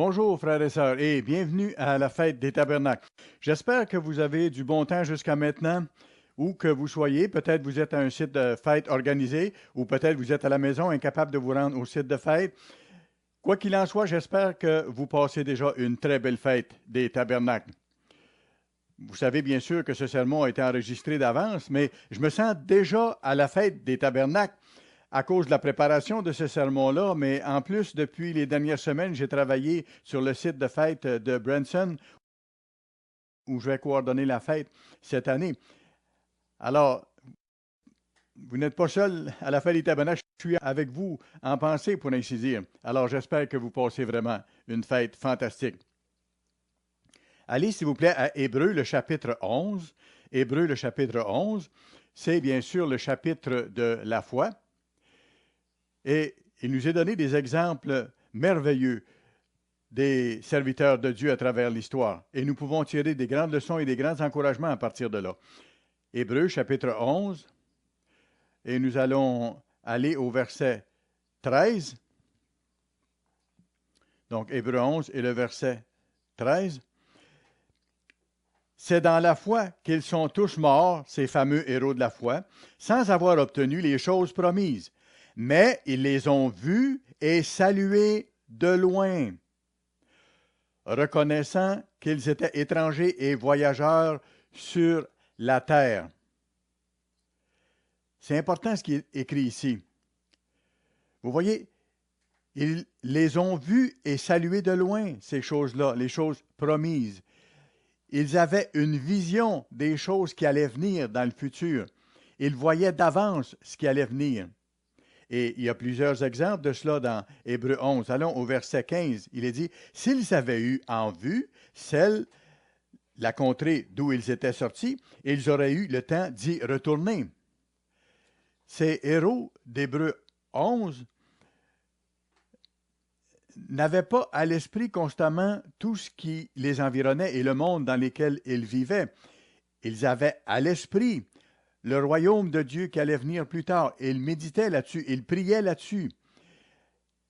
Bonjour frères et sœurs et bienvenue à la fête des tabernacles. J'espère que vous avez du bon temps jusqu'à maintenant, où que vous soyez. Peut-être vous êtes à un site de fête organisé ou peut-être vous êtes à la maison incapable de vous rendre au site de fête. Quoi qu'il en soit, j'espère que vous passez déjà une très belle fête des tabernacles. Vous savez bien sûr que ce sermon a été enregistré d'avance, mais je me sens déjà à la fête des tabernacles à cause de la préparation de ce sermon-là, mais en plus, depuis les dernières semaines, j'ai travaillé sur le site de fête de Branson, où je vais coordonner la fête cette année. Alors, vous n'êtes pas seul à la fête des tabernacles, je suis avec vous en pensée, pour ainsi dire. Alors, j'espère que vous passez vraiment une fête fantastique. Allez, s'il vous plaît, à Hébreux, le chapitre 11. Hébreux, le chapitre 11, c'est bien sûr le chapitre de la foi. Et il nous est donné des exemples merveilleux des serviteurs de Dieu à travers l'histoire. Et nous pouvons tirer des grandes leçons et des grands encouragements à partir de là. Hébreux chapitre 11, et nous allons aller au verset 13. Donc Hébreux 11 et le verset 13. C'est dans la foi qu'ils sont tous morts, ces fameux héros de la foi, sans avoir obtenu les choses promises. Mais ils les ont vus et salués de loin, reconnaissant qu'ils étaient étrangers et voyageurs sur la terre. C'est important ce qui est écrit ici. Vous voyez, ils les ont vus et salués de loin, ces choses-là, les choses promises. Ils avaient une vision des choses qui allaient venir dans le futur. Ils voyaient d'avance ce qui allait venir. Et il y a plusieurs exemples de cela dans Hébreux 11. Allons au verset 15. Il est dit, « S'ils avaient eu en vue la contrée d'où ils étaient sortis, ils auraient eu le temps d'y retourner. » Ces héros d'Hébreux 11 n'avaient pas à l'esprit constamment tout ce qui les environnait et le monde dans lequel ils vivaient. Ils avaient à l'esprit le royaume de Dieu qui allait venir plus tard. Ils méditaient là-dessus, ils priaient là-dessus.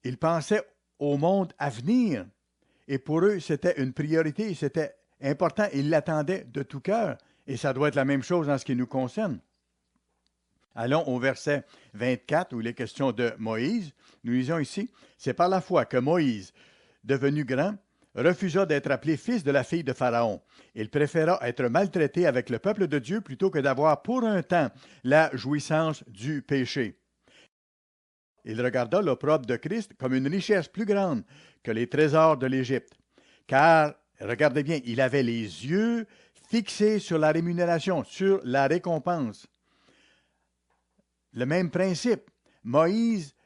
Ils pensaient au monde à venir. Et pour eux, c'était une priorité, c'était important. Ils l'attendaient de tout cœur. Et ça doit être la même chose en ce qui nous concerne. Allons au verset 24 où il est question de Moïse. Nous lisons ici, « C'est par la foi que Moïse, devenu grand, refusa d'être appelé fils de la fille de Pharaon. Il préféra être maltraité avec le peuple de Dieu plutôt que d'avoir pour un temps la jouissance du péché. Il regarda l'opprobre de Christ comme une richesse plus grande que les trésors de l'Égypte. Car, regardez bien, il avait les yeux fixés sur la rémunération, sur la récompense. » Le même principe. Moïse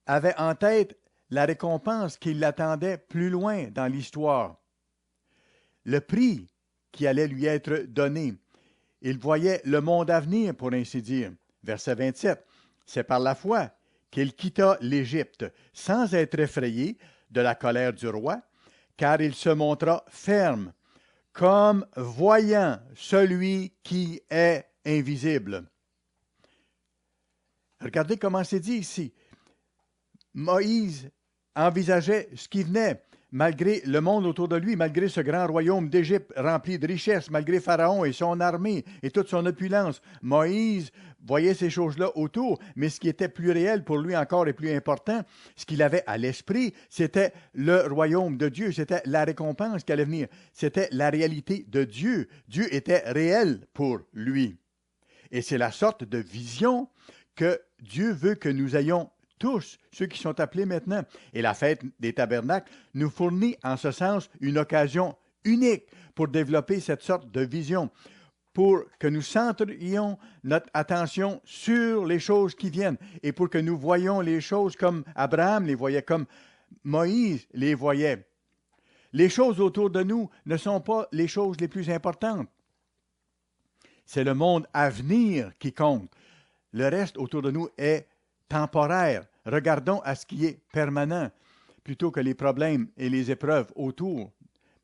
avait en tête la récompense qui l'attendait plus loin dans l'histoire. Le prix qui allait lui être donné. Il voyait le monde à venir, pour ainsi dire. Verset 27. C'est par la foi qu'il quitta l'Égypte, sans être effrayé de la colère du roi, car il se montra ferme, comme voyant celui qui est invisible. Regardez comment c'est dit ici. Moïse envisageait ce qui venait, malgré le monde autour de lui, malgré ce grand royaume d'Égypte rempli de richesses, malgré Pharaon et son armée et toute son opulence. Moïse voyait ces choses-là autour, mais ce qui était plus réel pour lui encore et plus important, ce qu'il avait à l'esprit, c'était le royaume de Dieu, c'était la récompense qui allait venir, c'était la réalité de Dieu. Dieu était réel pour lui. Et c'est la sorte de vision que Dieu veut que nous ayons tous, ceux qui sont appelés maintenant. Et la fête des tabernacles nous fournit en ce sens une occasion unique pour développer cette sorte de vision, pour que nous centrions notre attention sur les choses qui viennent et pour que nous voyions les choses comme Abraham les voyait, comme Moïse les voyait. Les choses autour de nous ne sont pas les choses les plus importantes. C'est le monde à venir qui compte. Le reste autour de nous est temporaire. Regardons à ce qui est permanent plutôt que les problèmes et les épreuves autour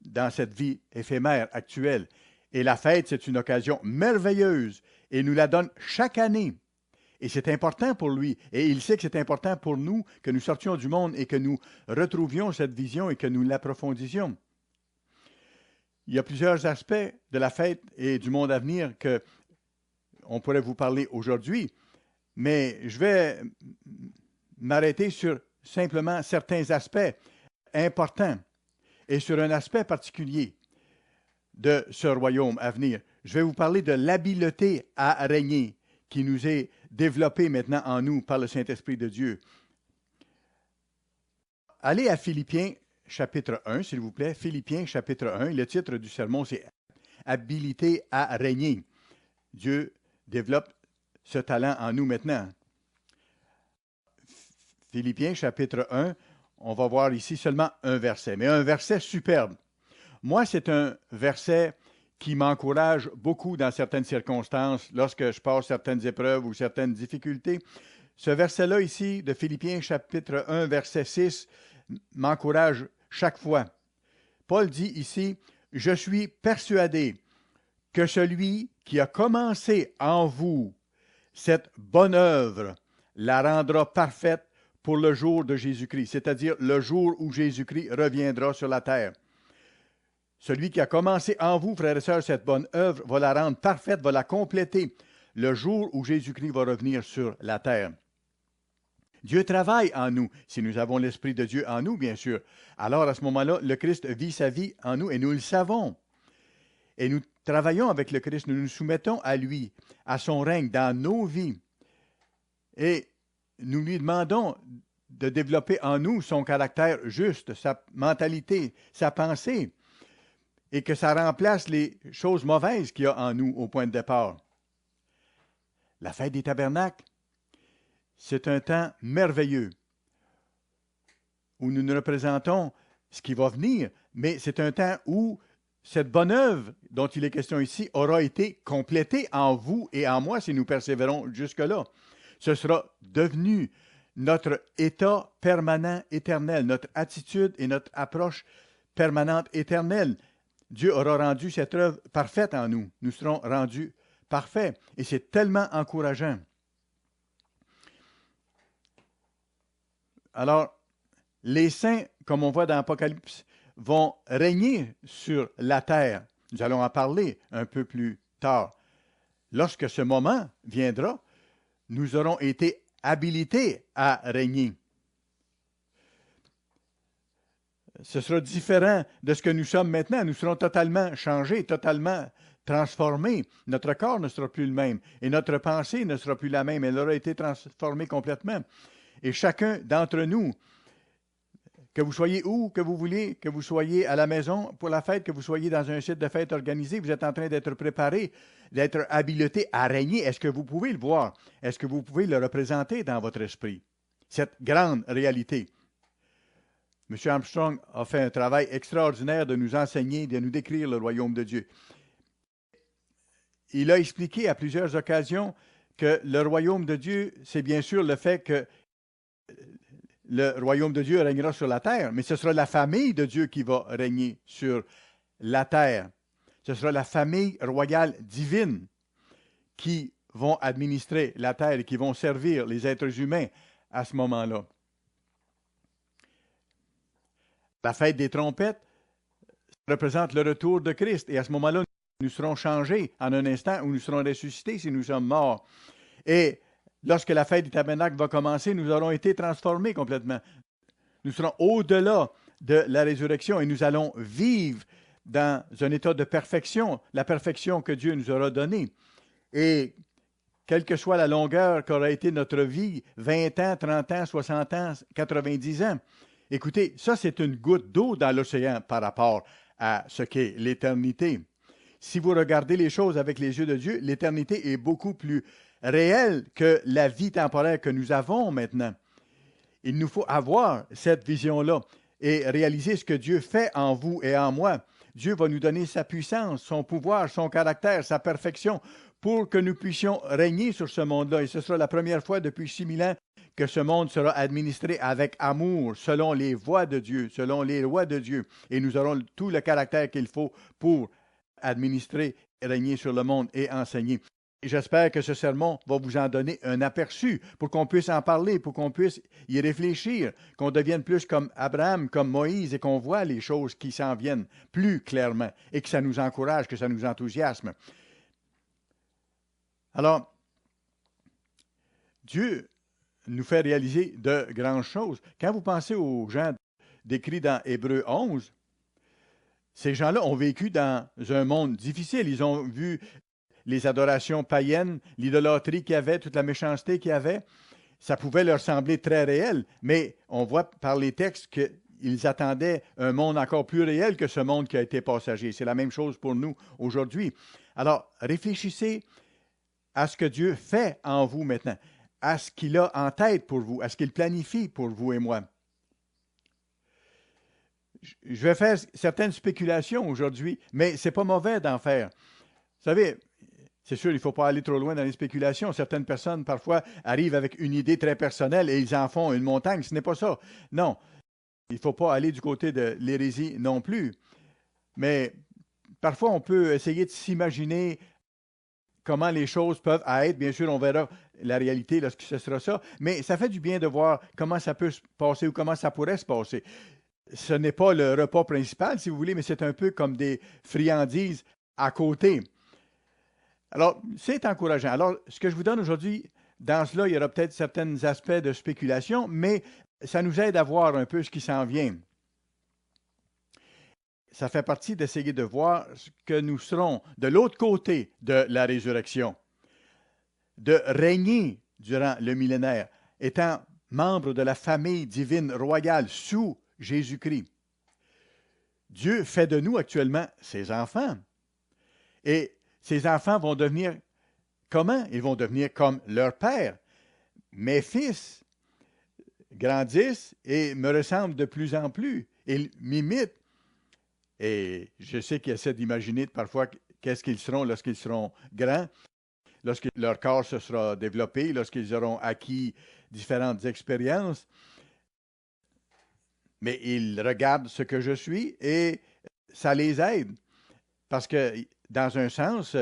dans cette vie éphémère actuelle. Et la fête, c'est une occasion merveilleuse et nous la donne chaque année. Et c'est important pour lui. Et il sait que c'est important pour nous que nous sortions du monde et que nous retrouvions cette vision et que nous l'approfondissions. Il y a plusieurs aspects de la fête et du monde à venir que on pourrait vous parler aujourd'hui, mais je vais m'arrêter sur simplement certains aspects importants et sur un aspect particulier de ce royaume à venir. Je vais vous parler de l'habileté à régner qui nous est développée maintenant en nous par le Saint-Esprit de Dieu. Allez à Philippiens chapitre 1, s'il vous plaît. Philippiens chapitre 1. Le titre du sermon, c'est « Habilité à régner ». Dieu développe ce talent en nous maintenant. Philippiens chapitre 1, on va voir ici seulement un verset, mais un verset superbe. Moi, c'est un verset qui m'encourage beaucoup dans certaines circonstances, lorsque je passe certaines épreuves ou certaines difficultés. Ce verset-là ici, de Philippiens chapitre 1, verset 6, m'encourage chaque fois. Paul dit ici, « Je suis persuadé que celui qui a commencé en vous cette bonne œuvre la rendra parfaite pour le jour de Jésus-Christ, c'est-à-dire le jour où Jésus-Christ reviendra sur la terre. Celui qui a commencé en vous, frères et sœurs, cette bonne œuvre va la rendre parfaite, va la compléter le jour où Jésus-Christ va revenir sur la terre. Dieu travaille en nous, si nous avons l'Esprit de Dieu en nous, bien sûr. Alors, à ce moment-là, le Christ vit sa vie en nous et nous le savons. Et nous travaillons avec le Christ, nous nous soumettons à lui, à son règne dans nos vies. Et nous lui demandons de développer en nous son caractère juste, sa mentalité, sa pensée, et que ça remplace les choses mauvaises qu'il y a en nous au point de départ. La fête des tabernacles, c'est un temps merveilleux où nous nous représentons ce qui va venir, mais c'est un temps où cette bonne œuvre dont il est question ici aura été complétée en vous et en moi si nous persévérons jusque-là. Ce sera devenu notre état permanent éternel, notre attitude et notre approche permanente éternelle. Dieu aura rendu cette œuvre parfaite en nous. Nous serons rendus parfaits. Et c'est tellement encourageant. Alors, les saints, comme on voit dans l'Apocalypse, vont régner sur la terre. Nous allons en parler un peu plus tard. Lorsque ce moment viendra, nous aurons été habilités à régner. Ce sera différent de ce que nous sommes maintenant. Nous serons totalement changés, totalement transformés. Notre corps ne sera plus le même et notre pensée ne sera plus la même. Elle aura été transformée complètement. Et chacun d'entre nous, que vous soyez où, que vous voulez, que vous soyez à la maison pour la fête, que vous soyez dans un site de fête organisé, vous êtes en train d'être préparé, d'être habilité à régner. Est-ce que vous pouvez le voir? Est-ce que vous pouvez le représenter dans votre esprit? Cette grande réalité. M. Armstrong a fait un travail extraordinaire de nous enseigner, de nous décrire le royaume de Dieu. Il a expliqué à plusieurs occasions que le royaume de Dieu, c'est bien sûr le fait que le royaume de Dieu régnera sur la terre, mais ce sera la famille de Dieu qui va régner sur la terre. Ce sera la famille royale divine qui vont administrer la terre et qui vont servir les êtres humains à ce moment-là. La fête des trompettes représente le retour de Christ. Et à ce moment-là, nous serons changés en un instant où nous serons ressuscités si nous sommes morts. Et lorsque la fête des tabernacles va commencer, nous aurons été transformés complètement. Nous serons au-delà de la résurrection et nous allons vivre dans un état de perfection, la perfection que Dieu nous aura donnée. Et quelle que soit la longueur qu'aura été notre vie, 20 ans, 30 ans, 60 ans, 90 ans, écoutez, ça c'est une goutte d'eau dans l'océan par rapport à ce qu'est l'éternité. Si vous regardez les choses avec les yeux de Dieu, l'éternité est beaucoup plus réelle que la vie temporaire que nous avons maintenant. Il nous faut avoir cette vision-là et réaliser ce que Dieu fait en vous et en moi. Dieu va nous donner sa puissance, son pouvoir, son caractère, sa perfection pour que nous puissions régner sur ce monde-là. Et ce sera la première fois depuis 6000 ans que ce monde sera administré avec amour, selon les voies de Dieu, selon les lois de Dieu. Et nous aurons tout le caractère qu'il faut pour administrer, régner sur le monde et enseigner. J'espère que ce sermon va vous en donner un aperçu pour qu'on puisse en parler, pour qu'on puisse y réfléchir, qu'on devienne plus comme Abraham, comme Moïse et qu'on voit les choses qui s'en viennent plus clairement et que ça nous encourage, que ça nous enthousiasme. Alors, Dieu nous fait réaliser de grandes choses. Quand vous pensez aux gens décrits dans Hébreux 11, ces gens-là ont vécu dans un monde difficile. Ils ont vu les adorations païennes, l'idolâtrie qu'il y avait, toute la méchanceté qu'il y avait. Ça pouvait leur sembler très réel, mais on voit par les textes qu'ils attendaient un monde encore plus réel que ce monde qui a été passager. C'est la même chose pour nous aujourd'hui. Alors, réfléchissez à ce que Dieu fait en vous maintenant, à ce qu'il a en tête pour vous, à ce qu'il planifie pour vous et moi. Je vais faire certaines spéculations aujourd'hui, mais ce n'est pas mauvais d'en faire. Vous savez, c'est sûr, il ne faut pas aller trop loin dans les spéculations. Certaines personnes, parfois, arrivent avec une idée très personnelle et ils en font une montagne. Ce n'est pas ça. Non, il ne faut pas aller du côté de l'hérésie non plus. Mais parfois, on peut essayer de s'imaginer comment les choses peuvent être. Bien sûr, on verra la réalité lorsque ce sera ça. Mais ça fait du bien de voir comment ça peut se passer ou comment ça pourrait se passer. Ce n'est pas le repas principal, si vous voulez, mais c'est un peu comme des friandises à côté. Alors, c'est encourageant. Alors, ce que je vous donne aujourd'hui, dans cela, il y aura peut-être certains aspects de spéculation, mais ça nous aide à voir un peu ce qui s'en vient. Ça fait partie d'essayer de voir ce que nous serons de l'autre côté de la résurrection, de régner durant le millénaire, étant membre de la famille divine royale sous Jésus-Christ. Dieu fait de nous actuellement ses enfants. Et ces enfants vont devenir comment? Ils vont devenir comme leur père. Mes fils grandissent et me ressemblent de plus en plus. Ils m'imitent. Et je sais qu'ils essaient d'imaginer parfois qu'est-ce qu'ils seront lorsqu'ils seront grands, lorsque leur corps se sera développé, lorsqu'ils auront acquis différentes expériences. Mais ils regardent ce que je suis et ça les aide. Parce que, dans un sens,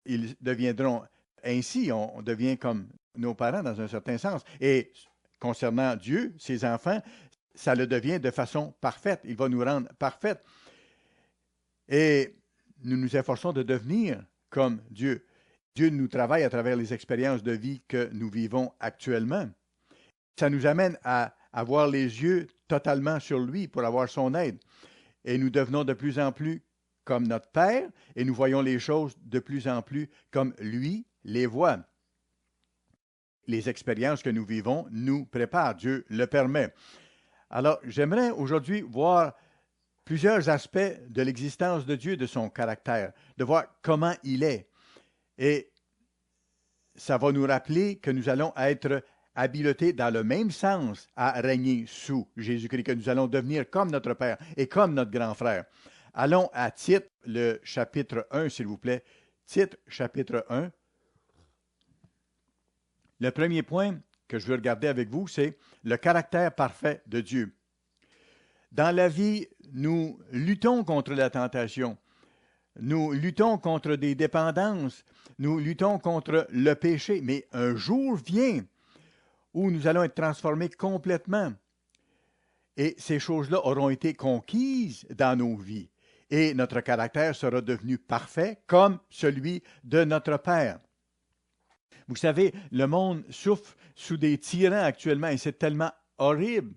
ils deviendront ainsi, on devient comme nos parents dans un certain sens. Et concernant Dieu, ses enfants, ça le devient de façon parfaite. Il va nous rendre parfaits. Et nous nous efforçons de devenir comme Dieu. Dieu nous travaille à travers les expériences de vie que nous vivons actuellement. Ça nous amène à avoir les yeux totalement sur lui pour avoir son aide. Et nous devenons de plus en plus comme notre Père et nous voyons les choses de plus en plus comme lui les voit. Les expériences que nous vivons nous préparent, Dieu le permet. Alors, j'aimerais aujourd'hui voir plusieurs aspects de l'existence de Dieu, de son caractère, de voir comment il est. Et ça va nous rappeler que nous allons être habilités dans le même sens à régner sous Jésus-Christ, que nous allons devenir comme notre Père et comme notre grand frère. Allons à Tite, le chapitre 1, s'il vous plaît. Tite, chapitre 1. Le premier point que je veux regarder avec vous, c'est le caractère parfait de Dieu. Dans la vie, nous luttons contre la tentation. Nous luttons contre des dépendances. Nous luttons contre le péché. Mais un jour vient où nous allons être transformés complètement. Et ces choses-là auront été conquises dans nos vies. Et notre caractère sera devenu parfait comme celui de notre Père. Vous savez, le monde souffre sous des tyrans actuellement et c'est tellement horrible.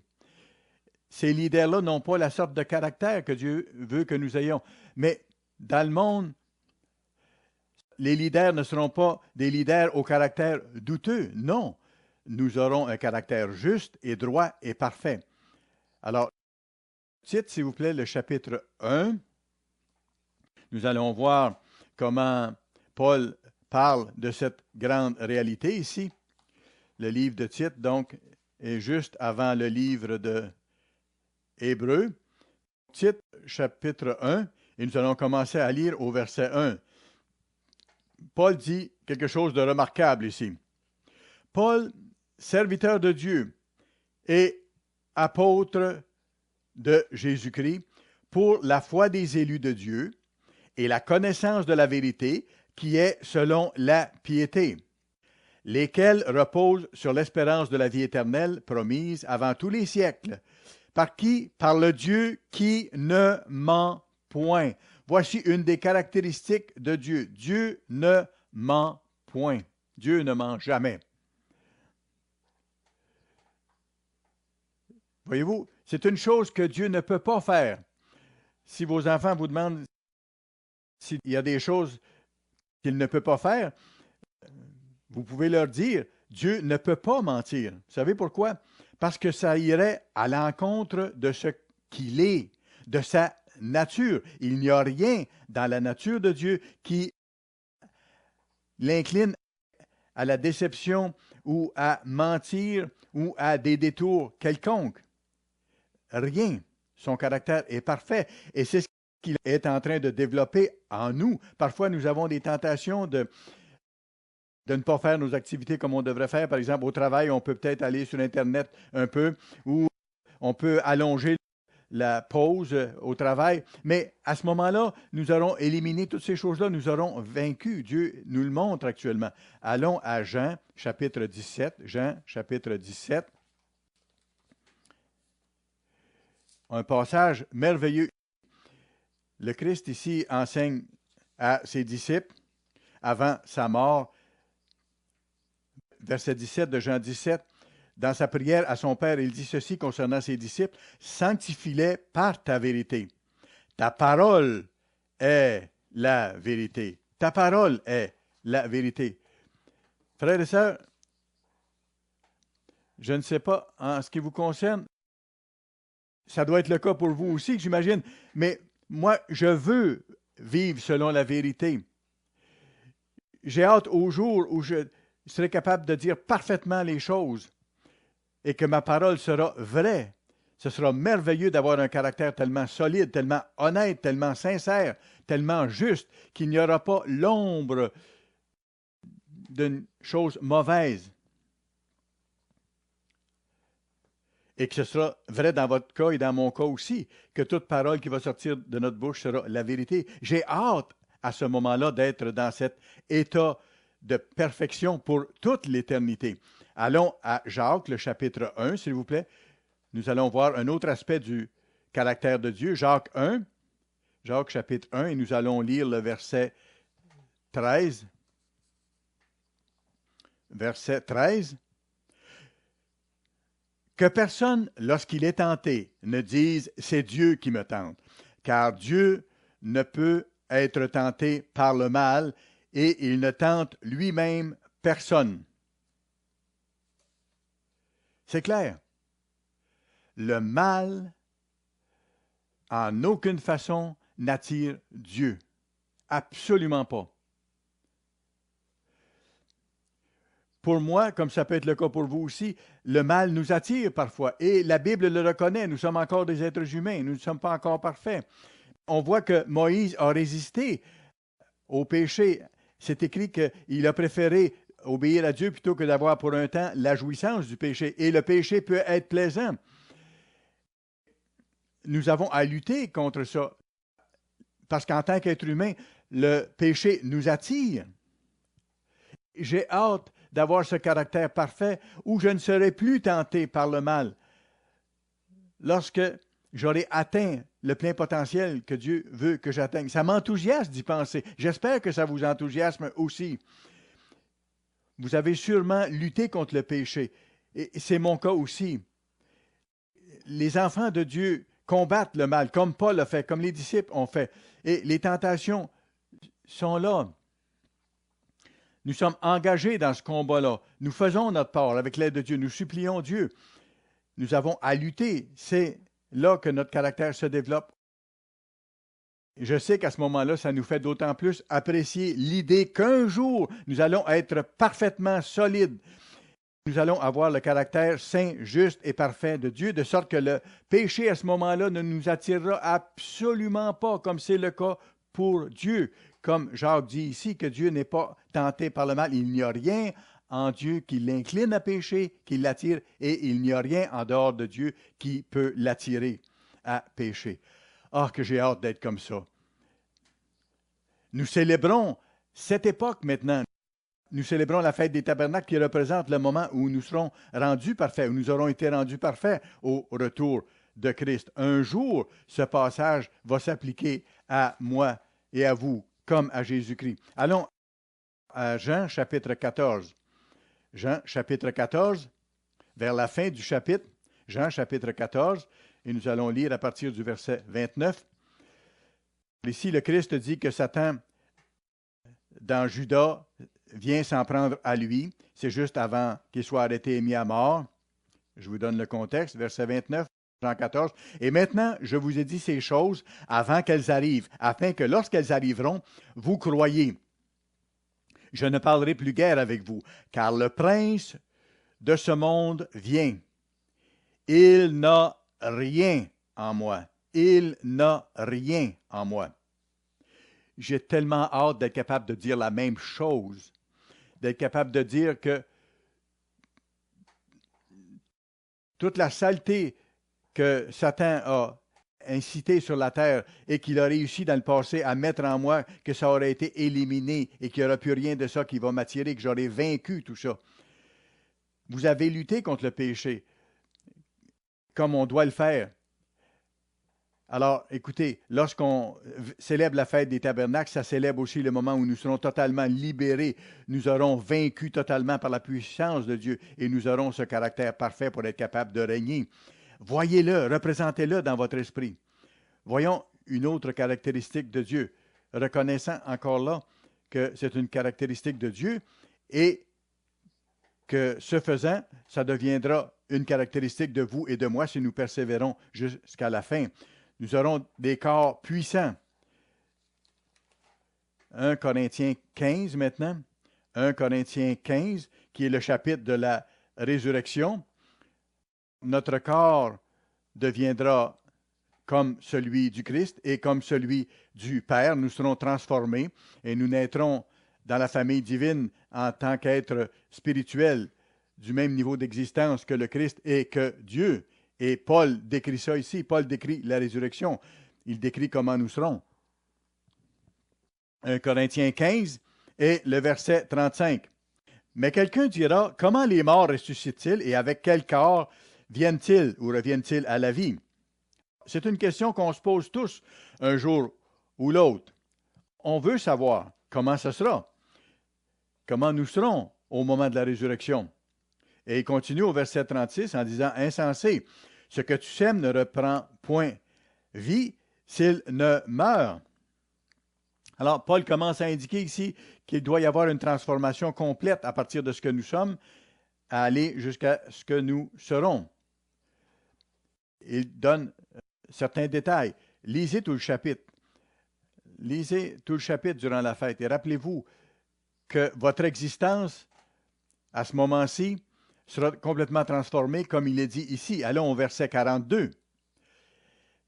Ces leaders-là n'ont pas la sorte de caractère que Dieu veut que nous ayons. Mais dans le monde, les leaders ne seront pas des leaders au caractère douteux. Non, nous aurons un caractère juste et droit et parfait. Alors, Tite, s'il vous plaît, le chapitre 1. Nous allons voir comment Paul parle de cette grande réalité ici. Le livre de Tite, donc, est juste avant le livre de Hébreux. Tite, chapitre 1, et nous allons commencer à lire au verset 1. Paul dit quelque chose de remarquable ici. Paul, serviteur de Dieu et apôtre de Jésus-Christ, pour la foi des élus de Dieu et la connaissance de la vérité qui est selon la piété, lesquels reposent sur l'espérance de la vie éternelle promise avant tous les siècles. Par qui? Par le Dieu qui ne ment point. Voici une des caractéristiques de Dieu. Dieu ne ment point. Dieu ne ment jamais. Voyez-vous, c'est une chose que Dieu ne peut pas faire. Si vos enfants vous demandent s'il y a des choses qu'il ne peut pas faire, vous pouvez leur dire, Dieu ne peut pas mentir. Vous savez pourquoi? Parce que ça irait à l'encontre de ce qu'il est, de sa nature. Il n'y a rien dans la nature de Dieu qui l'incline à la déception ou à mentir ou à des détours quelconques. Rien. Son caractère est parfait et c'est ce qu'il est en train de développer en nous. Parfois, nous avons des tentations de ne pas faire nos activités comme on devrait faire. Par exemple, au travail, on peut peut-être aller sur Internet un peu ou on peut allonger la pause au travail. Mais à ce moment-là, nous aurons éliminé toutes ces choses-là. Nous aurons vaincu. Dieu nous le montre actuellement. Allons à Jean, chapitre 17. Jean, chapitre 17. Un passage merveilleux. Le Christ ici enseigne à ses disciples avant sa mort. Verset 17 de Jean 17. Dans sa prière à son Père, il dit ceci concernant ses disciples, « Sanctifie-les par ta vérité. Ta parole est la vérité. Ta parole est la vérité. » Frères et sœurs, je ne sais pas en ce qui vous concerne, ça doit être le cas pour vous aussi, j'imagine, mais moi, je veux vivre selon la vérité. J'ai hâte au jour où je serai capable de dire parfaitement les choses et que ma parole sera vraie. Ce sera merveilleux d'avoir un caractère tellement solide, tellement honnête, tellement sincère, tellement juste, qu'il n'y aura pas l'ombre d'une chose mauvaise. Et que ce sera vrai dans votre cas et dans mon cas aussi, que toute parole qui va sortir de notre bouche sera la vérité. J'ai hâte à ce moment-là d'être dans cet état de perfection pour toute l'éternité. Allons à Jacques, le chapitre 1, s'il vous plaît. Nous allons voir un autre aspect du caractère de Dieu. Jacques 1, Jacques chapitre 1, et nous allons lire le verset 13. Verset 13. Que personne, lorsqu'il est tenté, ne dise « c'est Dieu qui me tente », car Dieu ne peut être tenté par le mal et il ne tente lui-même personne. C'est clair. Le mal, en aucune façon, n'attire Dieu. Absolument pas. Pour moi, comme ça peut être le cas pour vous aussi, le mal nous attire parfois. Et la Bible le reconnaît. Nous sommes encore des êtres humains. Nous ne sommes pas encore parfaits. On voit que Moïse a résisté au péché. C'est écrit qu'il a préféré obéir à Dieu plutôt que d'avoir pour un temps la jouissance du péché. Et le péché peut être plaisant. Nous avons à lutter contre ça. Parce qu'en tant qu'être humain, le péché nous attire. J'ai hâte d'avoir ce caractère parfait où je ne serai plus tenté par le mal. Lorsque j'aurai atteint le plein potentiel que Dieu veut que j'atteigne. Ça m'enthousiasme d'y penser. J'espère que ça vous enthousiasme aussi. Vous avez sûrement lutté contre le péché. Et c'est mon cas aussi. Les enfants de Dieu combattent le mal, comme Paul a fait, comme les disciples ont fait. Et les tentations sont là. Nous sommes engagés dans ce combat-là. Nous faisons notre part avec l'aide de Dieu. Nous supplions Dieu. Nous avons à lutter. C'est là que notre caractère se développe. Je sais qu'à ce moment-là, ça nous fait d'autant plus apprécier l'idée qu'un jour, nous allons être parfaitement solides. Nous allons avoir le caractère saint, juste et parfait de Dieu, de sorte que le péché à ce moment-là ne nous attirera absolument pas, comme c'est le cas pour Dieu. Comme Jacques dit ici, que Dieu n'est pas tenté par le mal. Il n'y a rien en Dieu qui l'incline à pécher, qui l'attire, et il n'y a rien en dehors de Dieu qui peut l'attirer à pécher. Ah, que j'ai hâte d'être comme ça. Nous célébrons cette époque maintenant, nous célébrons la fête des tabernacles qui représente le moment où nous serons rendus parfaits, où nous aurons été rendus parfaits au retour de Christ. Un jour, ce passage va s'appliquer à moi et à vous, comme à Jésus-Christ. Allons à Jean chapitre 14. Jean chapitre 14, vers la fin du chapitre, Jean chapitre 14, et nous allons lire à partir du verset 29. Ici, le Christ dit que Satan, dans Judas, vient s'en prendre à lui. C'est juste avant qu'il soit arrêté et mis à mort. Je vous donne le contexte, verset 29, Jean 14. Et maintenant, je vous ai dit ces choses avant qu'elles arrivent, afin que lorsqu'elles arriveront, vous croyiez. Je ne parlerai plus guère avec vous, car le prince de ce monde vient. Il n'a rien en moi. Il n'a rien en moi. J'ai tellement hâte d'être capable de dire la même chose, d'être capable de dire que toute la saleté que Satan a incité sur la terre et qu'il a réussi dans le passé à mettre en moi, que ça aurait été éliminé et qu'il n'y aura plus rien de ça qui va m'attirer, que j'aurais vaincu tout ça. Vous avez lutté contre le péché comme on doit le faire. Alors, écoutez, lorsqu'on célèbre la fête des tabernacles, ça célèbre aussi le moment où nous serons totalement libérés. Nous aurons vaincu totalement par la puissance de Dieu et nous aurons ce caractère parfait pour être capable de régner. Voyez-le, représentez-le dans votre esprit. Voyons une autre caractéristique de Dieu, reconnaissant encore là que c'est une caractéristique de Dieu et que ce faisant, ça deviendra une caractéristique de vous et de moi si nous persévérons jusqu'à la fin. Nous aurons des corps puissants. 1 Corinthiens 15 maintenant. 1 Corinthiens 15, qui est le chapitre de la résurrection. Notre corps deviendra comme celui du Christ et comme celui du Père. Nous serons transformés et nous naîtrons dans la famille divine en tant qu'être spirituel du même niveau d'existence que le Christ et que Dieu. Et Paul décrit ça ici. Paul décrit la résurrection. Il décrit comment nous serons. 1 Corinthiens 15 et le verset 35. Mais quelqu'un dira, comment les morts ressuscitent-ils et avec quel corps viennent-ils ou reviennent-ils à la vie? C'est une question qu'on se pose tous un jour ou l'autre. On veut savoir comment ce sera, comment nous serons au moment de la résurrection. Et il continue au verset 36 en disant, insensé, ce que tu sèmes ne reprend point vie s'il ne meurt. Alors, Paul commence à indiquer ici qu'il doit y avoir une transformation complète à partir de ce que nous sommes, à aller jusqu'à ce que nous serons. Il donne certains détails. Lisez tout le chapitre. Lisez tout le chapitre durant la fête et rappelez-vous que votre existence, à ce moment-ci, sera complètement transformée, comme il est dit ici. Allons au verset 42.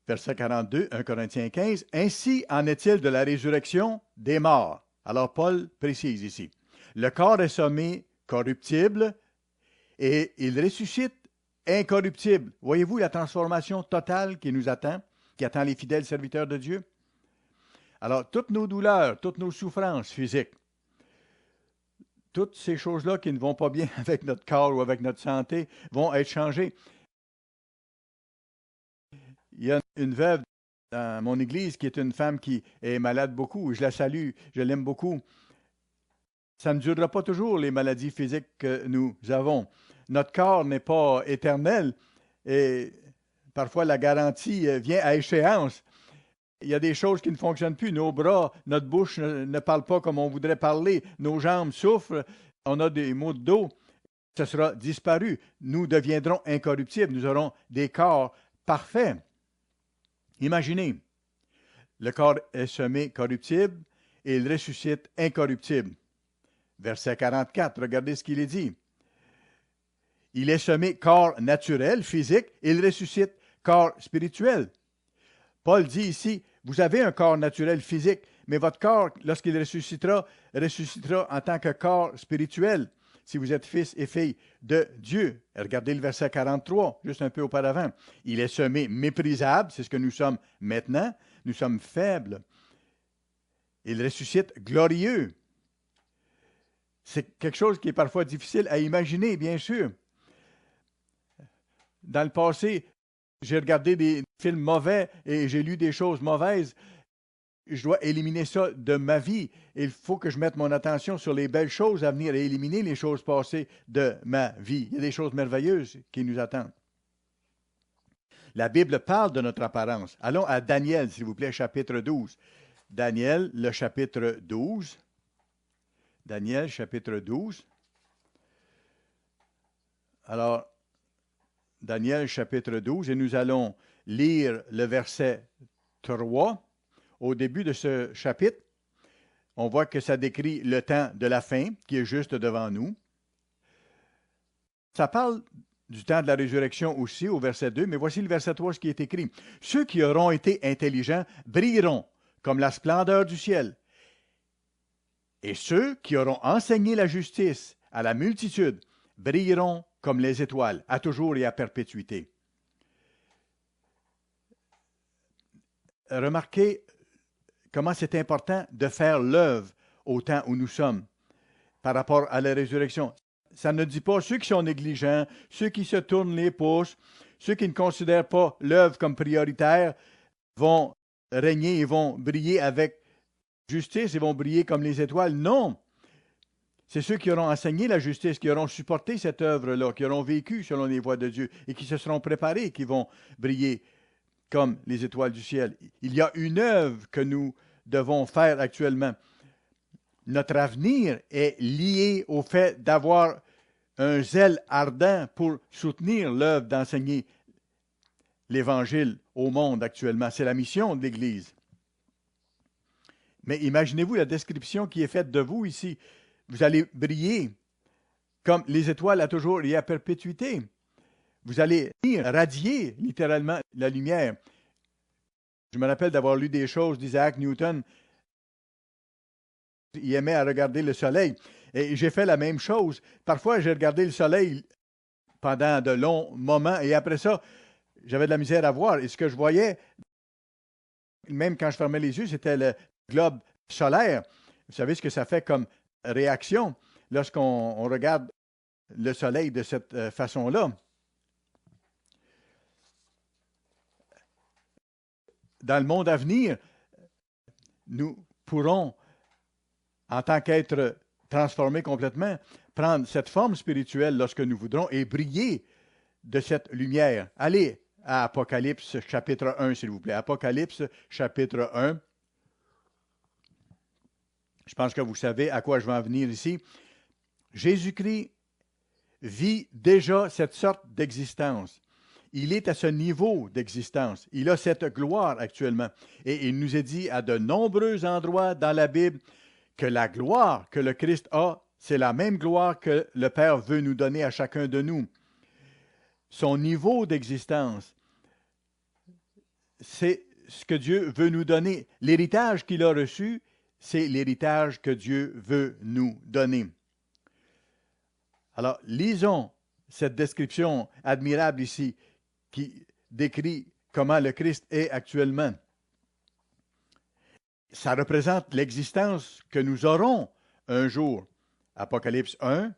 Verset 42, 1 Corinthiens 15. Ainsi en est-il de la résurrection des morts. Alors Paul précise ici. Le corps est sommé corruptible et il ressuscite incorruptible. Voyez-vous la transformation totale qui nous attend, qui attend les fidèles serviteurs de Dieu? Alors, toutes nos douleurs, toutes nos souffrances physiques, toutes ces choses-là qui ne vont pas bien avec notre corps ou avec notre santé vont être changées. Il y a une veuve dans mon église qui est une femme qui est malade beaucoup. Je la salue, je l'aime beaucoup. Ça ne durera pas toujours, les maladies physiques que nous avons. Notre corps n'est pas éternel et parfois la garantie vient à échéance. Il y a des choses qui ne fonctionnent plus. Nos bras, notre bouche ne parle pas comme on voudrait parler. Nos jambes souffrent. On a des maux de dos. Ça sera disparu. Nous deviendrons incorruptibles. Nous aurons des corps parfaits. Imaginez, le corps est semé corruptible et il ressuscite incorruptible. Verset 44, regardez ce qu'il est dit. Il est semé corps naturel, physique, et il ressuscite corps spirituel. Paul dit ici, vous avez un corps naturel, physique, mais votre corps, lorsqu'il ressuscitera en tant que corps spirituel, si vous êtes fils et filles de Dieu. Regardez le verset 43, juste un peu auparavant. Il est semé méprisable, c'est ce que nous sommes maintenant. Nous sommes faibles. Il ressuscite glorieux. C'est quelque chose qui est parfois difficile à imaginer, bien sûr. Dans le passé, j'ai regardé des films mauvais et j'ai lu des choses mauvaises. Je dois éliminer ça de ma vie. Il faut que je mette mon attention sur les belles choses à venir et éliminer les choses passées de ma vie. Il y a des choses merveilleuses qui nous attendent. La Bible parle de notre apparence. Allons à Daniel, s'il vous plaît, chapitre 12. Daniel, le chapitre 12. Daniel, chapitre 12. Alors, Daniel, chapitre 12, et nous allons lire le verset 3. Au début de ce chapitre, on voit que ça décrit le temps de la fin qui est juste devant nous. Ça parle du temps de la résurrection aussi au verset 2, mais voici le verset 3, ce qui est écrit. Ceux qui auront été intelligents brilleront comme la splendeur du ciel. Et ceux qui auront enseigné la justice à la multitude brilleront comme les étoiles, à toujours et à perpétuité. Remarquez comment c'est important de faire l'œuvre au temps où nous sommes par rapport à la résurrection. Ça ne dit pas ceux qui sont négligents, ceux qui se tournent les pouces, ceux qui ne considèrent pas l'œuvre comme prioritaire vont régner et vont briller avec justice et vont briller comme les étoiles. Non! C'est ceux qui auront enseigné la justice, qui auront supporté cette œuvre-là, qui auront vécu selon les voies de Dieu et qui se seront préparés, qui vont briller comme les étoiles du ciel. Il y a une œuvre que nous devons faire actuellement. Notre avenir est lié au fait d'avoir un zèle ardent pour soutenir l'œuvre d'enseigner l'Évangile au monde actuellement. C'est la mission de l'Église. Mais imaginez-vous la description qui est faite de vous ici. Vous allez briller comme les étoiles à toujours et à perpétuité. Vous allez radier littéralement la lumière. Je me rappelle d'avoir lu des choses d'Isaac Newton. Il aimait à regarder le soleil. Et j'ai fait la même chose. Parfois, j'ai regardé le soleil pendant de longs moments et après ça, j'avais de la misère à voir. Et ce que je voyais, même quand je fermais les yeux, c'était le globe solaire. Vous savez ce que ça fait comme réaction lorsqu'on regarde le soleil de cette façon-là. Dans le monde à venir, nous pourrons, en tant qu'être transformés complètement, prendre cette forme spirituelle lorsque nous voudrons et briller de cette lumière. Allez à Apocalypse chapitre 1, s'il vous plaît. Apocalypse chapitre 1. Je pense que vous savez à quoi je vais en venir ici. Jésus-Christ vit déjà cette sorte d'existence. Il est à ce niveau d'existence. Il a cette gloire actuellement. Et il nous est dit à de nombreux endroits dans la Bible que la gloire que le Christ a, c'est la même gloire que le Père veut nous donner à chacun de nous. Son niveau d'existence, c'est ce que Dieu veut nous donner. L'héritage qu'il a reçu, c'est l'héritage que Dieu veut nous donner. Alors, lisons cette description admirable ici qui décrit comment le Christ est actuellement. Ça représente l'existence que nous aurons un jour. Apocalypse 1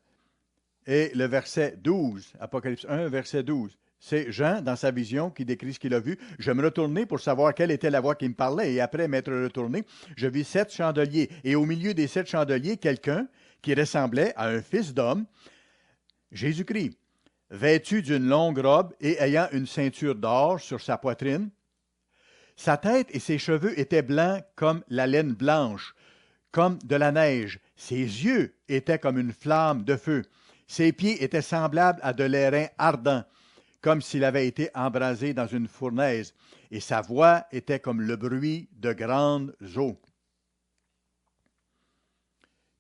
et le verset 12. Apocalypse 1, verset 12. C'est Jean, dans sa vision, qui décrit ce qu'il a vu. Je me retournai pour savoir quelle était la voix qui me parlait, et après m'être retourné, je vis 7 chandeliers. Et au milieu des 7 chandeliers, quelqu'un qui ressemblait à un fils d'homme, Jésus-Christ, vêtu d'une longue robe et ayant une ceinture d'or sur sa poitrine. Sa tête et ses cheveux étaient blancs comme la laine blanche, comme de la neige. Ses yeux étaient comme une flamme de feu. Ses pieds étaient semblables à de l'airain ardent, comme s'il avait été embrasé dans une fournaise, et sa voix était comme le bruit de grandes eaux.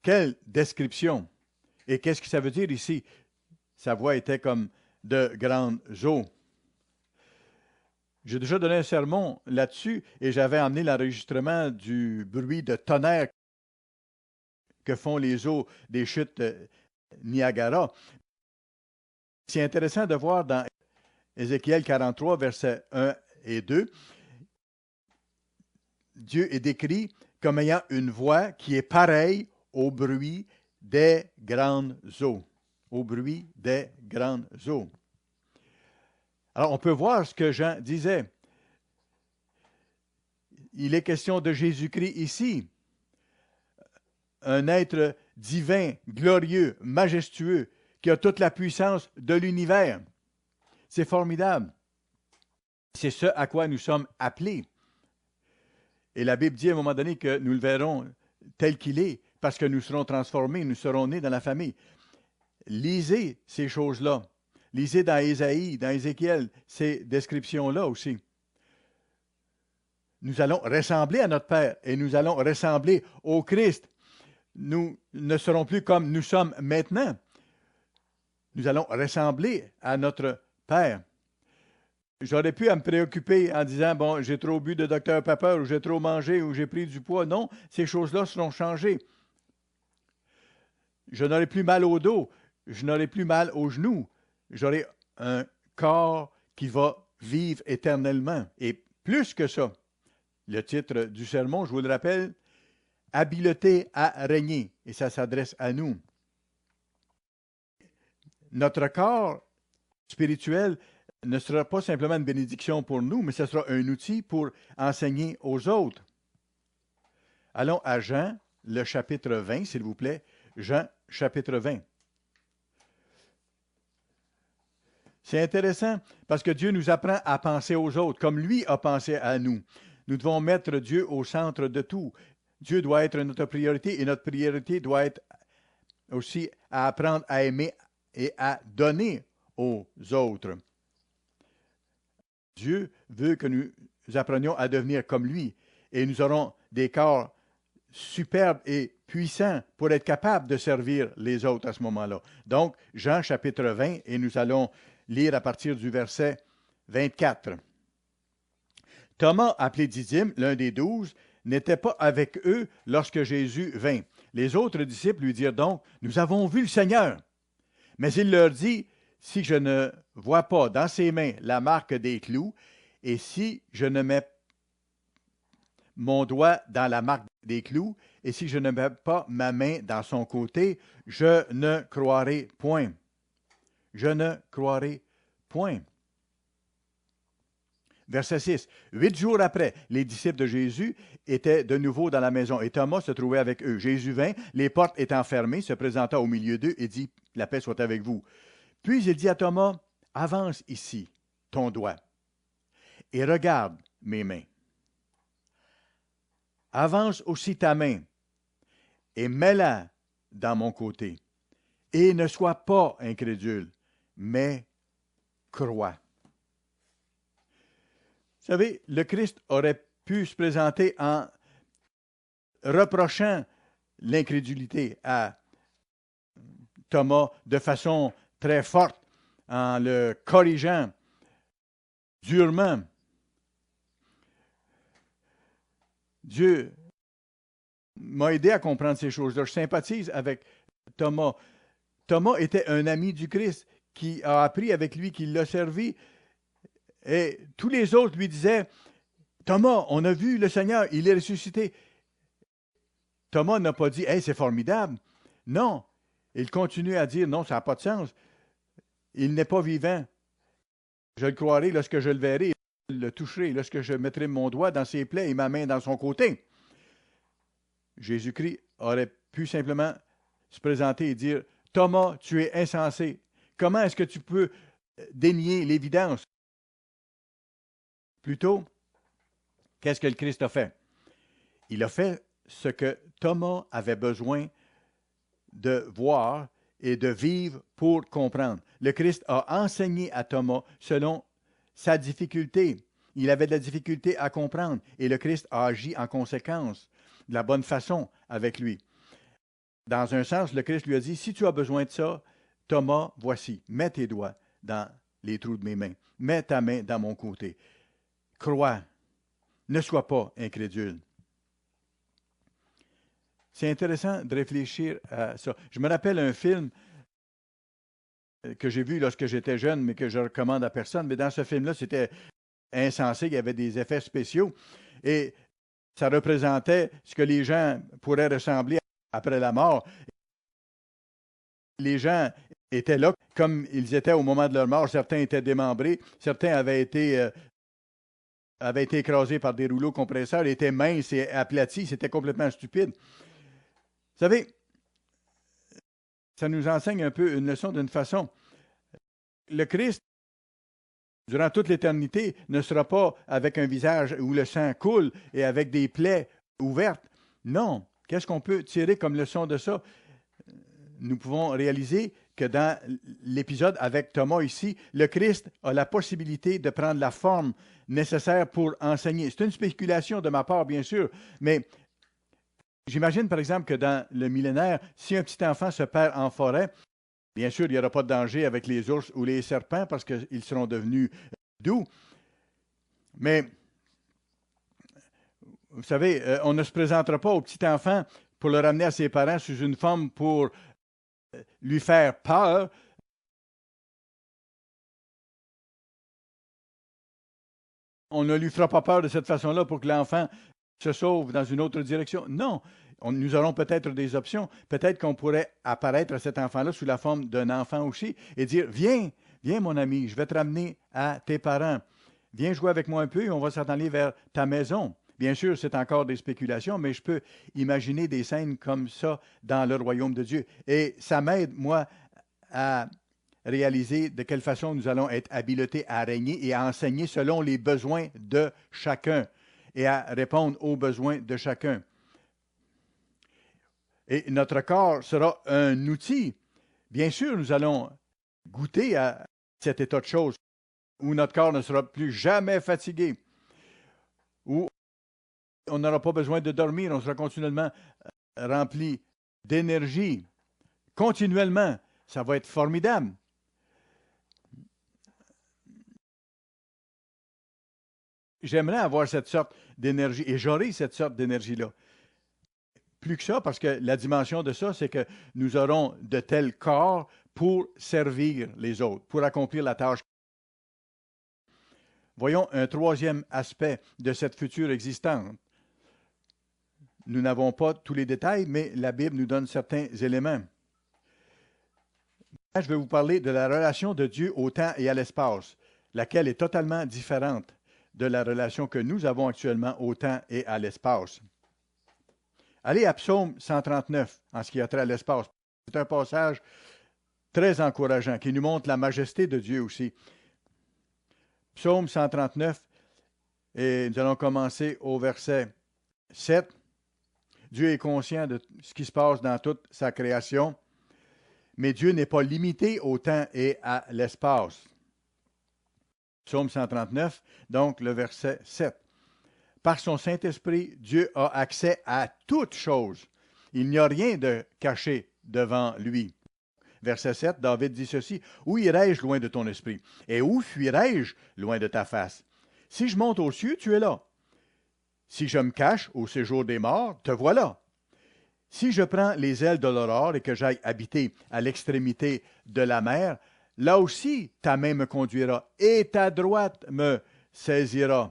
Quelle description! Et qu'est-ce que ça veut dire ici? Sa voix était comme de grandes eaux. J'ai déjà donné un sermon là-dessus et j'avais amené l'enregistrement du bruit de tonnerre que font les eaux des chutes Niagara. C'est intéressant de voir dans Ézéchiel 43, versets 1 et 2, Dieu est décrit comme ayant une voix qui est pareille au bruit des grandes eaux. Au bruit des grandes eaux. Alors, on peut voir ce que Jean disait. Il est question de Jésus-Christ ici, un être divin, glorieux, majestueux, qui a toute la puissance de l'univers. C'est formidable. C'est ce à quoi nous sommes appelés. Et la Bible dit à un moment donné que nous le verrons tel qu'il est, parce que nous serons transformés, nous serons nés dans la famille. Lisez ces choses-là. Lisez dans Ésaïe, dans Ézéchiel, ces descriptions-là aussi. Nous allons ressembler à notre Père et nous allons ressembler au Christ. Nous ne serons plus comme nous sommes maintenant. Nous allons ressembler à notre Père. J'aurais pu me préoccuper en disant, bon, j'ai trop bu de Dr Pepper, ou j'ai trop mangé, ou j'ai pris du poids. Non, ces choses-là seront changées. Je n'aurai plus mal au dos, je n'aurai plus mal aux genoux. J'aurai un corps qui va vivre éternellement. Et plus que ça, le titre du sermon, je vous le rappelle, « Habileté à régner », et ça s'adresse à nous. Notre corps spirituel ne sera pas simplement une bénédiction pour nous, mais ce sera un outil pour enseigner aux autres. Allons à Jean, le chapitre 20, s'il vous plaît. Jean, chapitre 20. C'est intéressant parce que Dieu nous apprend à penser aux autres comme lui a pensé à nous. Nous devons mettre Dieu au centre de tout. Dieu doit être notre priorité et notre priorité doit être aussi à apprendre à aimer et à donner aux autres. Dieu veut que nous apprenions à devenir comme lui et nous aurons des corps superbes et puissants pour être capables de servir les autres à ce moment-là. Donc, Jean chapitre 20, et nous allons lire à partir du verset 24. Thomas, appelé Didyme, l'un des 12, n'était pas avec eux lorsque Jésus vint. Les autres disciples lui dirent donc, « Nous avons vu le Seigneur. » Mais il leur dit, « Si je ne vois pas dans ses mains la marque des clous, et si je ne mets mon doigt dans la marque des clous, et si je ne mets pas ma main dans son côté, je ne croirai point. » Je ne croirai point. Verset 6. 8 jours après, les disciples de Jésus étaient de nouveau dans la maison et Thomas se trouvait avec eux. Jésus vint, les portes étant fermées, se présenta au milieu d'eux et dit, « La paix soit avec vous. » Puis il dit à Thomas, « Avance ici ton doigt et regarde mes mains. Avance aussi ta main et mets-la dans mon côté. Et ne sois pas incrédule, mais crois. » Vous savez, le Christ aurait pu se présenter en reprochant l'incrédulité à Thomas de façon très forte, en le corrigeant durement. Dieu m'a aidé à comprendre ces choses-là. Je sympathise avec Thomas. Thomas était un ami du Christ qui a appris avec lui, qui l'a servi. Et tous les autres lui disaient, « Thomas, on a vu le Seigneur, il est ressuscité. » Thomas n'a pas dit, « Hey, c'est formidable. » Non, il continue à dire, « Non, ça n'a pas de sens. Il n'est pas vivant. Je le croirai lorsque je le verrai, je le toucherai, lorsque je mettrai mon doigt dans ses plaies et ma main dans son côté. » Jésus-Christ aurait pu simplement se présenter et dire, « Thomas, tu es insensé. Comment est-ce que tu peux dénier l'évidence? » Plutôt, qu'est-ce que le Christ a fait? Il a fait ce que Thomas avait besoin de voir et de vivre pour comprendre. Le Christ a enseigné à Thomas selon sa difficulté. Il avait de la difficulté à comprendre et le Christ a agi en conséquence, de la bonne façon avec lui. Dans un sens, le Christ lui a dit, « Si tu as besoin de ça, Thomas, voici, mets tes doigts dans les trous de mes mains. Mets ta main dans mon côté. Crois. Ne sois pas incrédule. » C'est intéressant de réfléchir à ça. Je me rappelle un film que j'ai vu lorsque j'étais jeune, mais que je recommande à personne. Mais dans ce film-là, c'était insensé. Il y avait des effets spéciaux. Et ça représentait ce que les gens pourraient ressembler après la mort. les gens étaient là comme ils étaient au moment de leur mort. Certains étaient démembrés, certains avaient été écrasés par des rouleaux compresseurs, étaient minces et aplatis. C'était complètement stupide. Vous savez, ça nous enseigne un peu une leçon d'une façon. Le Christ, durant toute l'éternité, ne sera pas avec un visage où le sang coule et avec des plaies ouvertes. Non. Qu'est-ce qu'on peut tirer comme leçon de ça? Nous pouvons réaliser que dans l'épisode avec Thomas ici, le Christ a la possibilité de prendre la forme nécessaire pour enseigner. C'est une spéculation de ma part, bien sûr, mais j'imagine par exemple que dans le millénaire, si un petit enfant se perd en forêt, bien sûr, il n'y aura pas de danger avec les ours ou les serpents parce qu'ils seront devenus doux. Mais, vous savez, on ne se présentera pas au petit enfant pour le ramener à ses parents sous une forme pour lui faire peur. On ne lui fera pas peur de cette façon-là pour que l'enfant se sauve dans une autre direction. Non, nous aurons peut-être des options. Peut-être qu'on pourrait apparaître à cet enfant-là sous la forme d'un enfant aussi et dire, viens, viens mon ami, je vais te ramener à tes parents. Viens jouer avec moi un peu et on va s'en aller vers ta maison. Bien sûr, c'est encore des spéculations, mais je peux imaginer des scènes comme ça dans le royaume de Dieu. Et ça m'aide, moi, à réaliser de quelle façon nous allons être habilités à régner et à enseigner selon les besoins de chacun et à répondre aux besoins de chacun. Et notre corps sera un outil. Bien sûr, nous allons goûter à cet état de choses où notre corps ne sera plus jamais fatigué, où on n'aura pas besoin de dormir, on sera continuellement rempli d'énergie, continuellement. Ça va être formidable. J'aimerais avoir cette sorte d'énergie et j'aurai cette sorte d'énergie-là. Plus que ça, parce que la dimension de ça, c'est que nous aurons de tels corps pour servir les autres, pour accomplir la tâche. Voyons un troisième aspect de cette future existence. Nous n'avons pas tous les détails, mais la Bible nous donne certains éléments. Je vais vous parler de la relation de Dieu au temps et à l'espace, laquelle est totalement différente de la relation que nous avons actuellement au temps et à l'espace. Allez à Psaume 139 en ce qui a trait à l'espace. C'est un passage très encourageant qui nous montre la majesté de Dieu aussi. Psaume 139, et nous allons commencer au verset 7. Dieu est conscient de ce qui se passe dans toute sa création, mais Dieu n'est pas limité au temps et à l'espace. Psaume 139, donc le verset 7. Par son Saint-Esprit, Dieu a accès à toutes choses. Il n'y a rien de caché devant lui. Verset 7, David dit ceci, « Où irai-je loin de ton esprit? Et où fuirai-je loin de ta face? Si je monte aux cieux, tu es là. Si je me cache au séjour des morts, te voilà. Si je prends les ailes de l'aurore et que j'aille habiter à l'extrémité de la mer, là aussi ta main me conduira et ta droite me saisira. »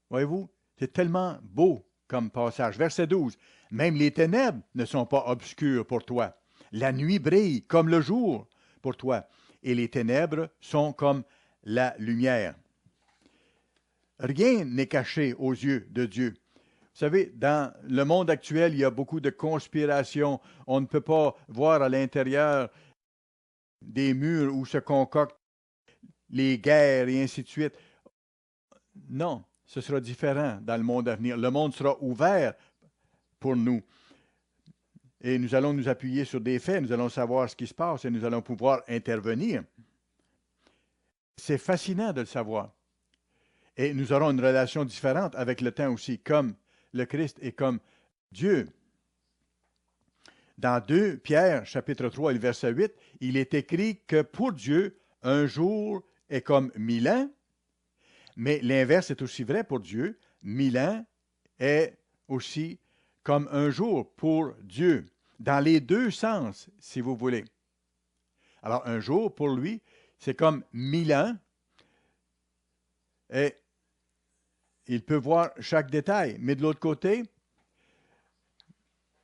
Voyez-vous, c'est tellement beau comme passage. Verset 12. Même les ténèbres ne sont pas obscures pour toi. La nuit brille comme le jour pour toi, et les ténèbres sont comme la lumière. Rien n'est caché aux yeux de Dieu. Vous savez, dans le monde actuel, il y a beaucoup de conspirations. On ne peut pas voir à l'intérieur des murs où se concoctent les guerres et ainsi de suite. Non, ce sera différent dans le monde à venir. Le monde sera ouvert pour nous. Et nous allons nous appuyer sur des faits, nous allons savoir ce qui se passe et nous allons pouvoir intervenir. C'est fascinant de le savoir. Et nous aurons une relation différente avec le temps aussi, comme le Christ et comme Dieu. Dans 2 Pierre, chapitre 3 et verset 8, il est écrit que pour Dieu, un jour est comme 1000 ans, mais l'inverse est aussi vrai pour Dieu. 1000 ans est aussi comme un jour pour Dieu, dans les deux sens, si vous voulez. Alors, un jour, pour lui, c'est comme 1000 ans, et il peut voir chaque détail. Mais de l'autre côté,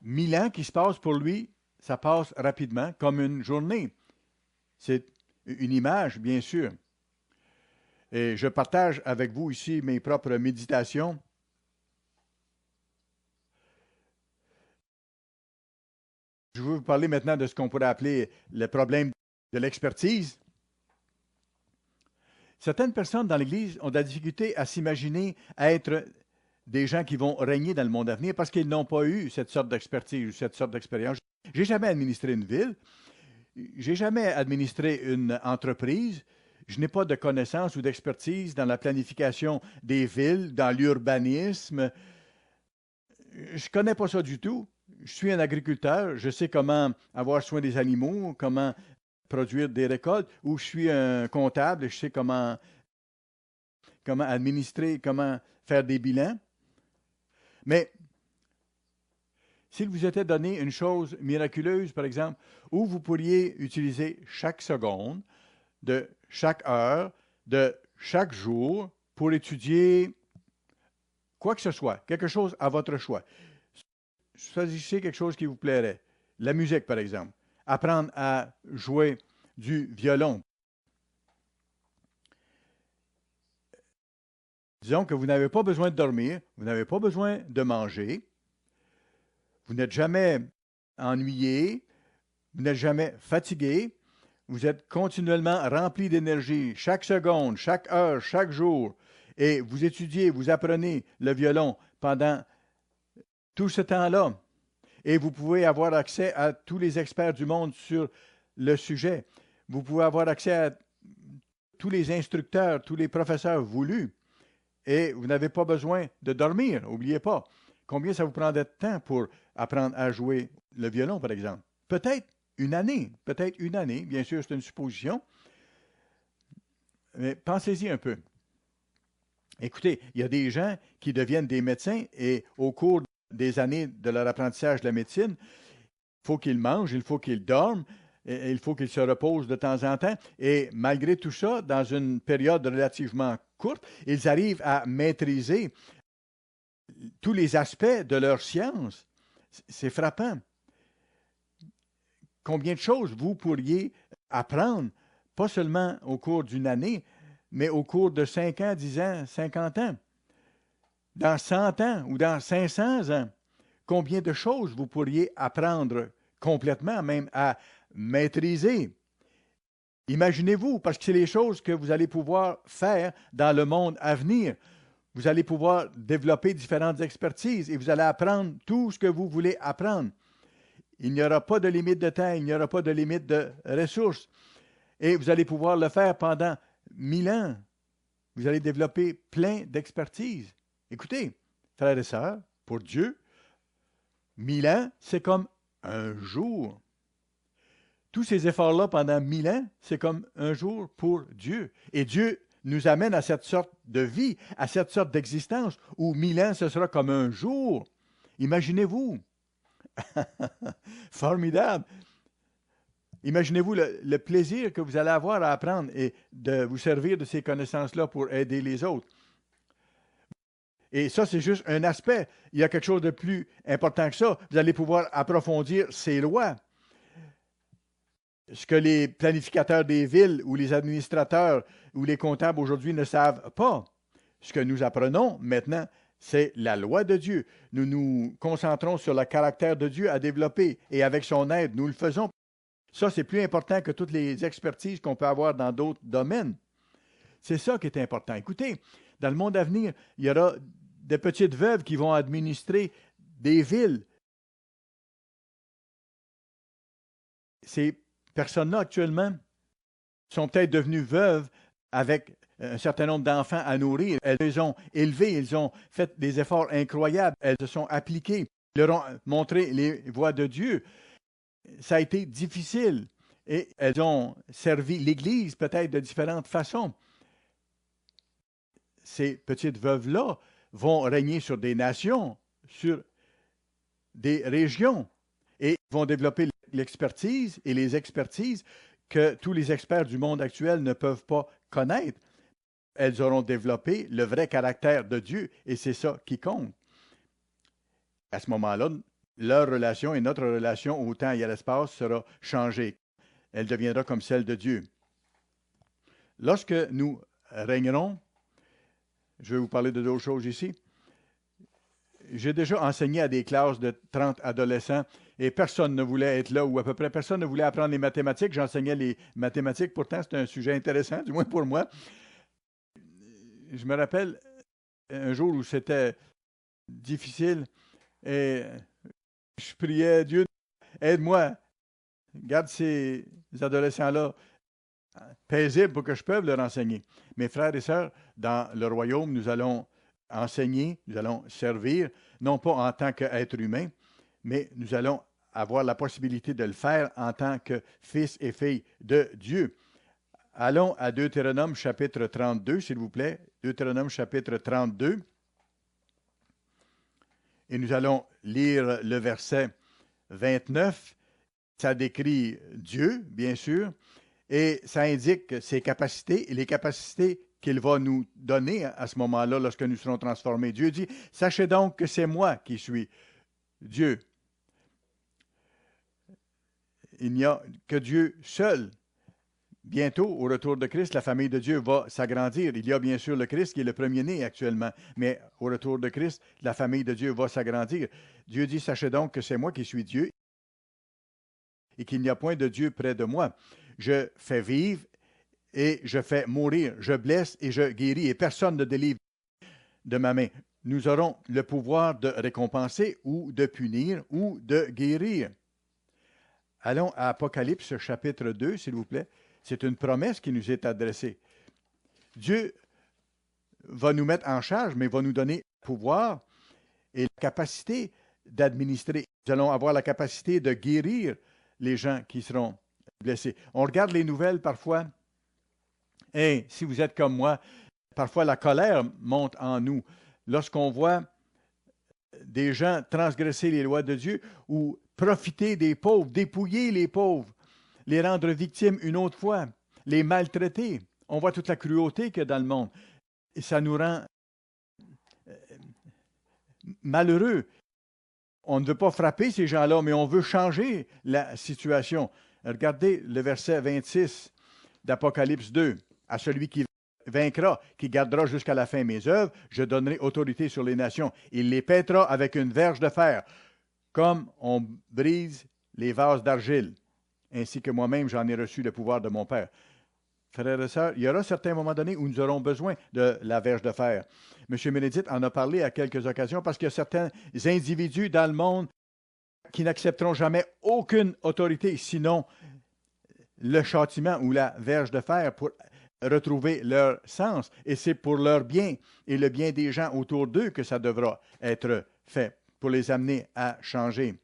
1000 ans qui se passent pour lui, ça passe rapidement, comme une journée. C'est une image, bien sûr. Et je partage avec vous ici mes propres méditations. Je veux vous parler maintenant de ce qu'on pourrait appeler le problème de l'expertise. Certaines personnes dans l'Église ont de la difficulté à s'imaginer être des gens qui vont régner dans le monde à venir parce qu'ils n'ont pas eu cette sorte d'expertise ou cette sorte d'expérience. J'ai jamais administré une ville, j'ai jamais administré une entreprise, je n'ai pas de connaissances ou d'expertise dans la planification des villes, dans l'urbanisme. Je connais pas ça du tout. Je suis un agriculteur, je sais comment avoir soin des animaux, comment produire des récoltes, ou je suis un comptable, je sais comment administrer, comment faire des bilans. Mais s'il vous était donné une chose miraculeuse, par exemple, où vous pourriez utiliser chaque seconde, de chaque heure, de chaque jour, pour étudier quoi que ce soit, quelque chose à votre choix. Choisissez quelque chose qui vous plairait. La musique, par exemple. Apprendre à jouer du violon. Disons que vous n'avez pas besoin de dormir, vous n'avez pas besoin de manger, vous n'êtes jamais ennuyé, vous n'êtes jamais fatigué, vous êtes continuellement rempli d'énergie chaque seconde, chaque heure, chaque jour, et vous étudiez, vous apprenez le violon pendant tout ce temps-là. Et vous pouvez avoir accès à tous les experts du monde sur le sujet. Vous pouvez avoir accès à tous les instructeurs, tous les professeurs voulus. Et vous n'avez pas besoin de dormir, n'oubliez pas. Combien ça vous prendrait de temps pour apprendre à jouer le violon, par exemple? Peut-être une année, bien sûr, c'est une supposition, mais pensez-y un peu. Écoutez, il y a des gens qui deviennent des médecins et au cours des années de leur apprentissage de la médecine, il faut qu'ils mangent, il faut qu'ils dorment, et il faut qu'ils se reposent de temps en temps. Et malgré tout ça, dans une période relativement courte, ils arrivent à maîtriser tous les aspects de leur science. C'est frappant. Combien de choses vous pourriez apprendre, pas seulement au cours d'une année, mais au cours de 5 ans, 10 ans, 50 ans, dans 100 ans ou dans 500 ans. Combien de choses vous pourriez apprendre complètement, même à maîtriser. Imaginez-vous, parce que c'est les choses que vous allez pouvoir faire dans le monde à venir. Vous allez pouvoir développer différentes expertises et vous allez apprendre tout ce que vous voulez apprendre. Il n'y aura pas de limite de temps, il n'y aura pas de limite de ressources. Et vous allez pouvoir le faire pendant 1000 ans. Vous allez développer plein d'expertises. Écoutez, frères et sœurs, pour Dieu, 1000 ans, c'est comme un jour. Tous ces efforts-là pendant 1000 ans, c'est comme un jour pour Dieu. Et Dieu nous amène à cette sorte de vie, à cette sorte d'existence, où 1000 ans, ce sera comme un jour. Imaginez-vous. Formidable. Imaginez-vous le plaisir que vous allez avoir à apprendre et de vous servir de ces connaissances-là pour aider les autres. Et ça, c'est juste un aspect. Il y a quelque chose de plus important que ça. Vous allez pouvoir approfondir ces lois. Ce que les planificateurs des villes ou les administrateurs ou les comptables aujourd'hui ne savent pas. Ce que nous apprenons maintenant, c'est la loi de Dieu. Nous nous concentrons sur le caractère de Dieu à développer et avec son aide, nous le faisons. Ça, c'est plus important que toutes les expertises qu'on peut avoir dans d'autres domaines. C'est ça qui est important. Écoutez, dans le monde à venir, il y aura des petites veuves qui vont administrer des villes. Ces personnes-là, actuellement, sont peut-être devenues veuves avec un certain nombre d'enfants à nourrir. Elles les ont élevés, elles ont fait des efforts incroyables, elles se sont appliquées, leur ont montré les voies de Dieu. Ça a été difficile et elles ont servi l'Église peut-être de différentes façons. Ces petites veuves-là vont régner sur des nations, sur des régions et vont développer l'expertise et les expertises que tous les experts du monde actuel ne peuvent pas connaître. Elles auront développé le vrai caractère de Dieu et c'est ça qui compte. À ce moment-là, leur relation et notre relation au temps et à l'espace sera changée. Elle deviendra comme celle de Dieu. Lorsque nous régnerons, je vais vous parler de d'autres choses ici. J'ai déjà enseigné à des classes de 30 adolescents et personne ne voulait être là, ou à peu près personne ne voulait apprendre les mathématiques. J'enseignais les mathématiques, pourtant c'est un sujet intéressant, du moins pour moi. Je me rappelle un jour où c'était difficile et je priais, Dieu, aide-moi, garde ces adolescents-là paisibles pour que je puisse leur enseigner. Mes frères et sœurs, dans le royaume, nous allons enseigner, nous allons servir, non pas en tant qu'être humain, mais nous allons avoir la possibilité de le faire en tant que fils et filles de Dieu. Allons à Deutéronome chapitre 32, s'il vous plaît. Deutéronome chapitre 32. Et nous allons lire le verset 29. Ça décrit Dieu, bien sûr, et ça indique ses capacités et les capacités qu'il va nous donner à ce moment-là lorsque nous serons transformés. Dieu dit, sachez donc que c'est moi qui suis Dieu. Il n'y a que Dieu seul. Bientôt, au retour de Christ, la famille de Dieu va s'agrandir. Il y a bien sûr le Christ qui est le premier-né actuellement, mais au retour de Christ, la famille de Dieu va s'agrandir. Dieu dit, sachez donc que c'est moi qui suis Dieu et qu'il n'y a point de Dieu près de moi. Je fais vivre et je fais mourir. Je blesse et je guéris et personne ne délivre de ma main. Nous aurons le pouvoir de récompenser ou de punir ou de guérir. Allons à Apocalypse chapitre 2, s'il vous plaît. C'est une promesse qui nous est adressée. Dieu va nous mettre en charge, mais va nous donner le pouvoir et la capacité d'administrer. Nous allons avoir la capacité de guérir les gens qui seront blessés. On regarde les nouvelles parfois, et si vous êtes comme moi, parfois la colère monte en nous. Lorsqu'on voit des gens transgresser les lois de Dieu ou profiter des pauvres, dépouiller les pauvres, les rendre victimes une autre fois, les maltraiter. On voit toute la cruauté qu'il y a dans le monde. Et ça nous rend malheureux. On ne veut pas frapper ces gens-là, mais on veut changer la situation. Regardez le verset 26 d'Apocalypse 2. À celui qui vaincra, qui gardera jusqu'à la fin mes œuvres, je donnerai autorité sur les nations. Il les pètera avec une verge de fer, comme on brise les vases d'argile. Ainsi que moi-même, j'en ai reçu le pouvoir de mon Père. Frères et sœurs, il y aura certains moments donnés où nous aurons besoin de la verge de fer. M. Ménédite en a parlé à quelques occasions parce qu'il y a certains individus dans le monde qui n'accepteront jamais aucune autorité, sinon le châtiment ou la verge de fer pour retrouver leur sens. Et c'est pour leur bien et le bien des gens autour d'eux que ça devra être fait pour les amener à changer.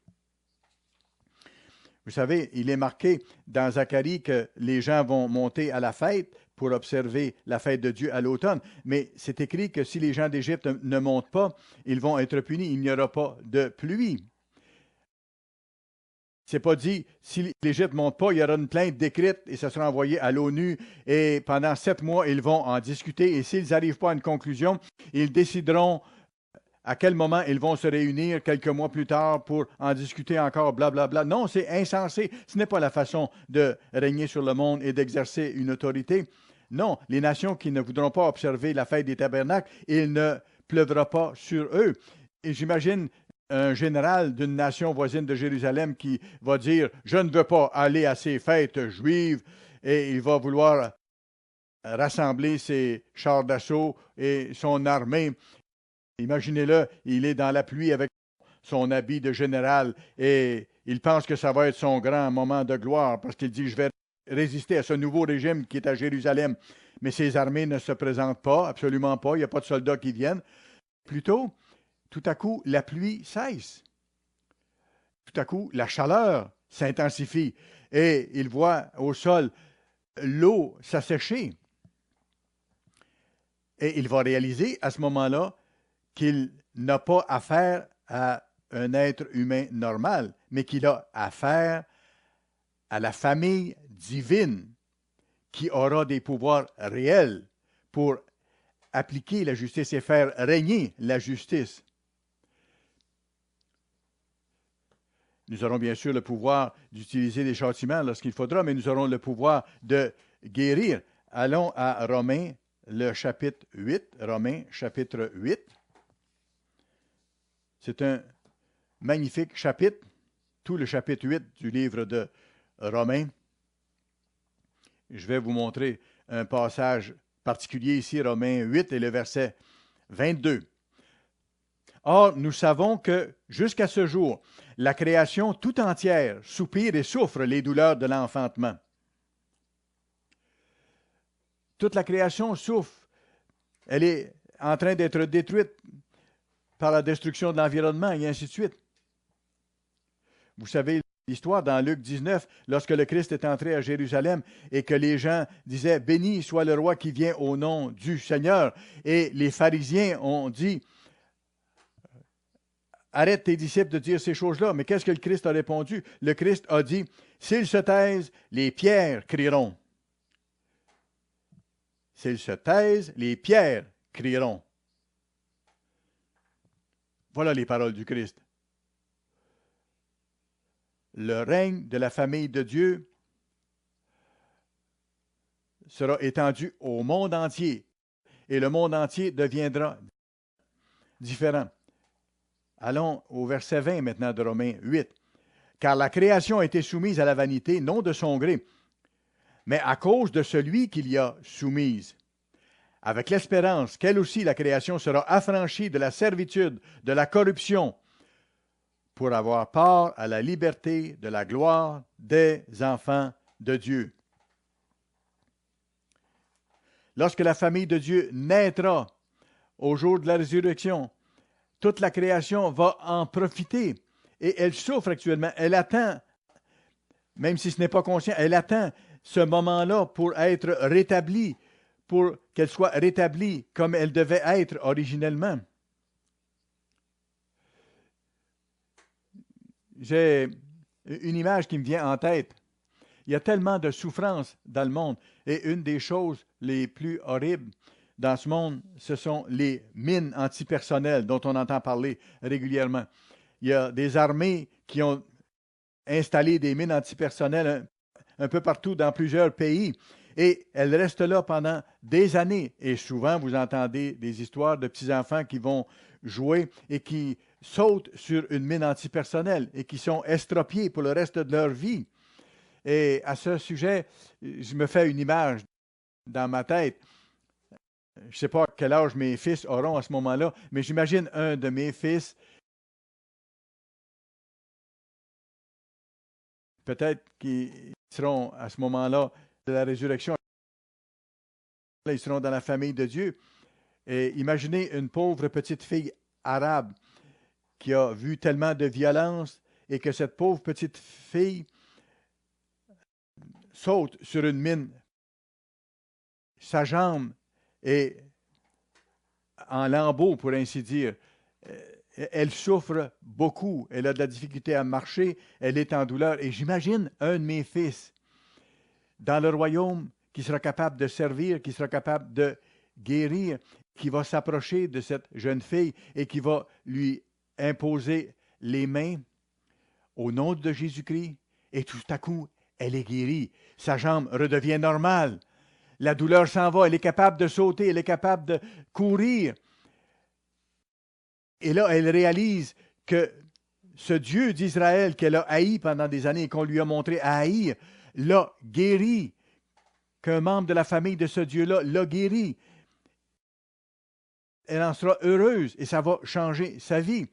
Vous savez, il est marqué dans Zacharie que les gens vont monter à la fête pour observer la fête de Dieu à l'automne. Mais c'est écrit que si les gens d'Égypte ne montent pas, ils vont être punis. Il n'y aura pas de pluie. C'est pas dit, si l'Égypte ne monte pas, il y aura une plainte décrite et ça sera envoyé à l'ONU. Et pendant 7 mois, ils vont en discuter. Et s'ils n'arrivent pas à une conclusion, ils décideront à quel moment ils vont se réunir quelques mois plus tard pour en discuter encore, blablabla. Non, c'est insensé. Ce n'est pas la façon de régner sur le monde et d'exercer une autorité. Non, les nations qui ne voudront pas observer la fête des tabernacles, il ne pleuvra pas sur eux. Et j'imagine un général d'une nation voisine de Jérusalem qui va dire « Je ne veux pas aller à ces fêtes juives » et il va vouloir rassembler ses chars d'assaut et son armée. Imaginez-le, il est dans la pluie avec son habit de général et il pense que ça va être son grand moment de gloire parce qu'il dit « Je vais résister à ce nouveau régime qui est à Jérusalem. » Mais ses armées ne se présentent pas, absolument pas, il n'y a pas de soldats qui viennent. Plutôt, tout à coup, la pluie cesse. Tout à coup, la chaleur s'intensifie et il voit au sol l'eau s'assécher. Et il va réaliser à ce moment-là qu'il n'a pas affaire à un être humain normal, mais qu'il a affaire à la famille divine qui aura des pouvoirs réels pour appliquer la justice et faire régner la justice. Nous aurons bien sûr le pouvoir d'utiliser les châtiments lorsqu'il faudra, mais nous aurons le pouvoir de guérir. Allons à Romains, le chapitre 8. Romains, chapitre 8. C'est un magnifique chapitre, tout le chapitre 8 du livre de Romains. Je vais vous montrer un passage particulier ici, Romains 8 et le verset 22. Or, nous savons que, jusqu'à ce jour, la création tout entière soupire et souffre les douleurs de l'enfantement. Toute la création souffre. Elle est en train d'être détruite par la destruction de l'environnement et ainsi de suite. Vous savez l'histoire dans Luc 19, lorsque le Christ est entré à Jérusalem et que les gens disaient « Béni soit le roi qui vient au nom du Seigneur ». Et les pharisiens ont dit « Arrête tes disciples de dire ces choses-là ». Mais qu'est-ce que le Christ a répondu? Le Christ a dit « S'ils se taisent, les pierres crieront. » S'ils se taisent, les pierres crieront. Voilà les paroles du Christ. Le règne de la famille de Dieu sera étendu au monde entier et le monde entier deviendra différent. Allons au verset 20 maintenant de Romains 8. Car la création a été soumise à la vanité, non de son gré, mais à cause de celui qui l'y a soumise, avec l'espérance qu'elle aussi, la création, sera affranchie de la servitude, de la corruption, pour avoir part à la liberté de la gloire des enfants de Dieu. Lorsque la famille de Dieu naîtra au jour de la résurrection, toute la création va en profiter et elle souffre actuellement. Elle attend, même si ce n'est pas conscient, elle attend ce moment-là pour être rétablie, pour qu'elle soit rétablie comme elle devait être originellement. J'ai une image qui me vient en tête. Il y a tellement de souffrances dans le monde et une des choses les plus horribles dans ce monde, ce sont les mines antipersonnelles dont on entend parler régulièrement. Il y a des armées qui ont installé des mines antipersonnelles un peu partout dans plusieurs pays et elles restent là pendant des années. Et souvent, vous entendez des histoires de petits-enfants qui vont jouer et qui sautent sur une mine antipersonnelle et qui sont estropiés pour le reste de leur vie. Et à ce sujet, je me fais une image dans ma tête. Je ne sais pas quel âge mes fils auront à ce moment-là, mais j'imagine un de mes fils, peut-être qu'ils seront à ce moment-là de la résurrection, ils seront dans la famille de Dieu. Et imaginez une pauvre petite fille arabe qui a vu tellement de violence et que cette pauvre petite fille saute sur une mine. Sa jambe est en lambeaux, pour ainsi dire. Elle souffre beaucoup. Elle a de la difficulté à marcher. Elle est en douleur. Et j'imagine un de mes fils dans le royaume qui sera capable de servir, qui sera capable de guérir, qui va s'approcher de cette jeune fille et qui va lui imposer les mains au nom de Jésus-Christ. Et tout à coup, elle est guérie. Sa jambe redevient normale. La douleur s'en va. Elle est capable de sauter. Elle est capable de courir. Et là, elle réalise que ce Dieu d'Israël qu'elle a haï pendant des années et qu'on lui a montré à haïr, l'a guéri. Qu'un membre de la famille de ce Dieu-là l'a guéri. Elle en sera heureuse et ça va changer sa vie.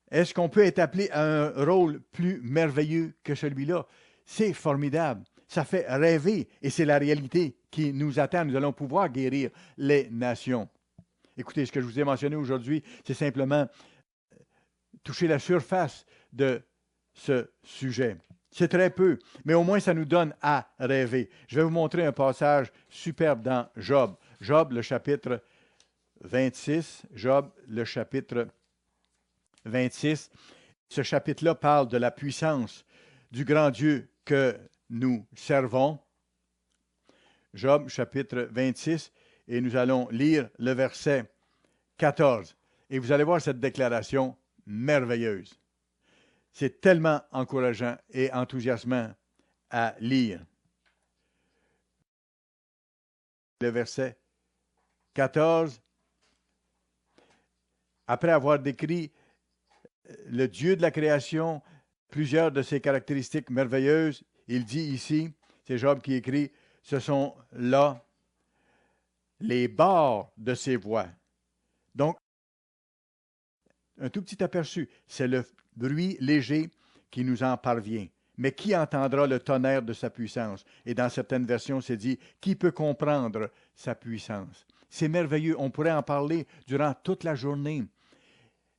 Est-ce qu'on peut être appelé à un rôle plus merveilleux que celui-là? C'est formidable. Ça fait rêver et c'est la réalité qui nous attend. Nous allons pouvoir guérir les nations. Écoutez, ce que je vous ai mentionné aujourd'hui, c'est simplement toucher la surface de ce sujet. C'est très peu, mais au moins ça nous donne à rêver. Je vais vous montrer un passage superbe dans Job. Job, le chapitre 26. Job, le chapitre 26. Ce chapitre-là parle de la puissance du grand Dieu que nous servons. Job, chapitre 26, et nous allons lire le verset 14. Et vous allez voir cette déclaration merveilleuse. C'est tellement encourageant et enthousiasmant à lire. Le verset 14. Après avoir décrit le Dieu de la création, plusieurs de ses caractéristiques merveilleuses, il dit ici, c'est Job qui écrit, ce sont là les bords de ses voies. Donc, un tout petit aperçu, c'est le bruit léger qui nous en parvient. Mais qui entendra le tonnerre de sa puissance? Et dans certaines versions, c'est dit, qui peut comprendre sa puissance? C'est merveilleux, on pourrait en parler durant toute la journée.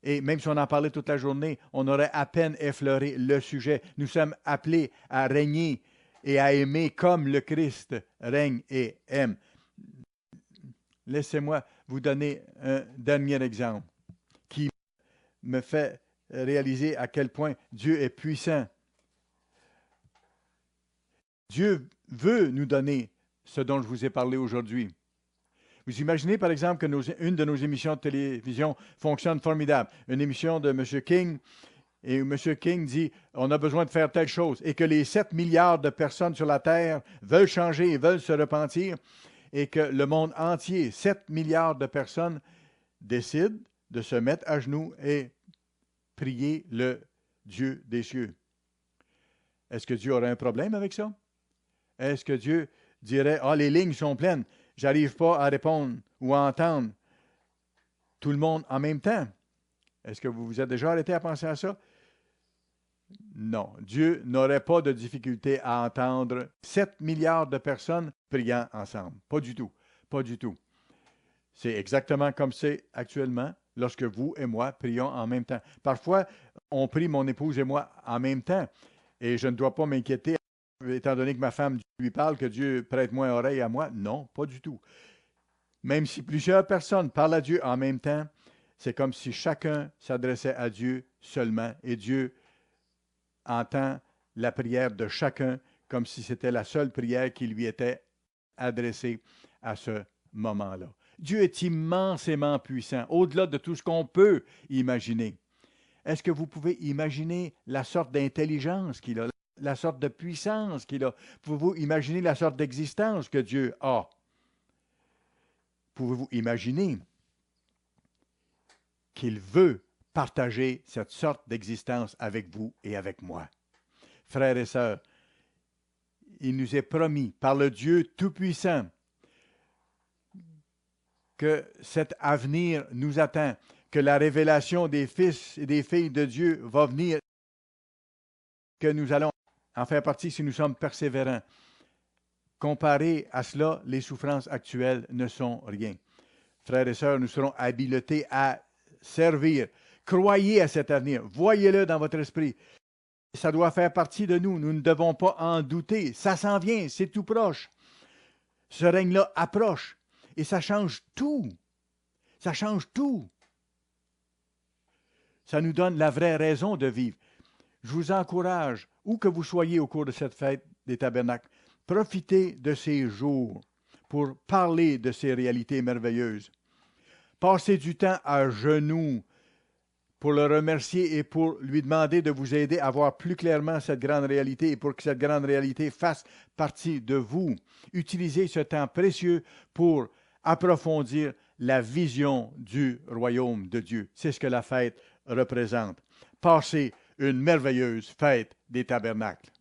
Et même si on en parlait toute la journée, on aurait à peine effleuré le sujet. Nous sommes appelés à régner et à aimer comme le Christ règne et aime. Laissez-moi vous donner un dernier exemple qui me fait réaliser à quel point Dieu est puissant. Dieu veut nous donner ce dont je vous ai parlé aujourd'hui. Vous imaginez, par exemple, que une de nos émissions de télévision fonctionne formidable. Une émission de M. King, et M. King dit « On a besoin de faire telle chose », et que les 7 milliards de personnes sur la Terre veulent changer et veulent se repentir, et que le monde entier, 7 milliards de personnes, décident de se mettre à genoux et prier le Dieu des cieux. Est-ce que Dieu aurait un problème avec ça? Est-ce que Dieu dirait « Ah, les lignes sont pleines, j'arrive pas à répondre ou à entendre tout le monde en même temps ». Est-ce que vous vous êtes déjà arrêté à penser à ça? Non, Dieu n'aurait pas de difficulté à entendre 7 milliards de personnes priant ensemble. Pas du tout, pas du tout. C'est exactement comme c'est actuellement lorsque vous et moi prions en même temps. Parfois, on prie mon épouse et moi en même temps et je ne dois pas m'inquiéter étant donné que ma femme lui parle, que Dieu prête moins oreille à moi. Non, pas du tout. Même si plusieurs personnes parlent à Dieu en même temps, c'est comme si chacun s'adressait à Dieu seulement et Dieu entend la prière de chacun comme si c'était la seule prière qui lui était adressée à ce moment-là. Dieu est immensément puissant, au-delà de tout ce qu'on peut imaginer. Est-ce que vous pouvez imaginer la sorte d'intelligence qu'il a, la sorte de puissance qu'il a? Pouvez-vous imaginer la sorte d'existence que Dieu a? Pouvez-vous imaginer qu'il veut partager cette sorte d'existence avec vous et avec moi? Frères et sœurs, il nous est promis par le Dieu Tout-Puissant que cet avenir nous attend, que la révélation des fils et des filles de Dieu va venir, que nous allons en faire partie si nous sommes persévérants. Comparé à cela, les souffrances actuelles ne sont rien. Frères et sœurs, nous serons habilités à servir. Croyez à cet avenir. Voyez-le dans votre esprit. Ça doit faire partie de nous. Nous ne devons pas en douter. Ça s'en vient, c'est tout proche. Ce règne-là approche. Et ça change tout. Ça change tout. Ça nous donne la vraie raison de vivre. Je vous encourage, où que vous soyez au cours de cette fête des tabernacles, profitez de ces jours pour parler de ces réalités merveilleuses. Passez du temps à genoux pour le remercier et pour lui demander de vous aider à voir plus clairement cette grande réalité et pour que cette grande réalité fasse partie de vous. Utilisez ce temps précieux pour approfondir la vision du royaume de Dieu. C'est ce que la fête représente. Passez une merveilleuse fête des tabernacles.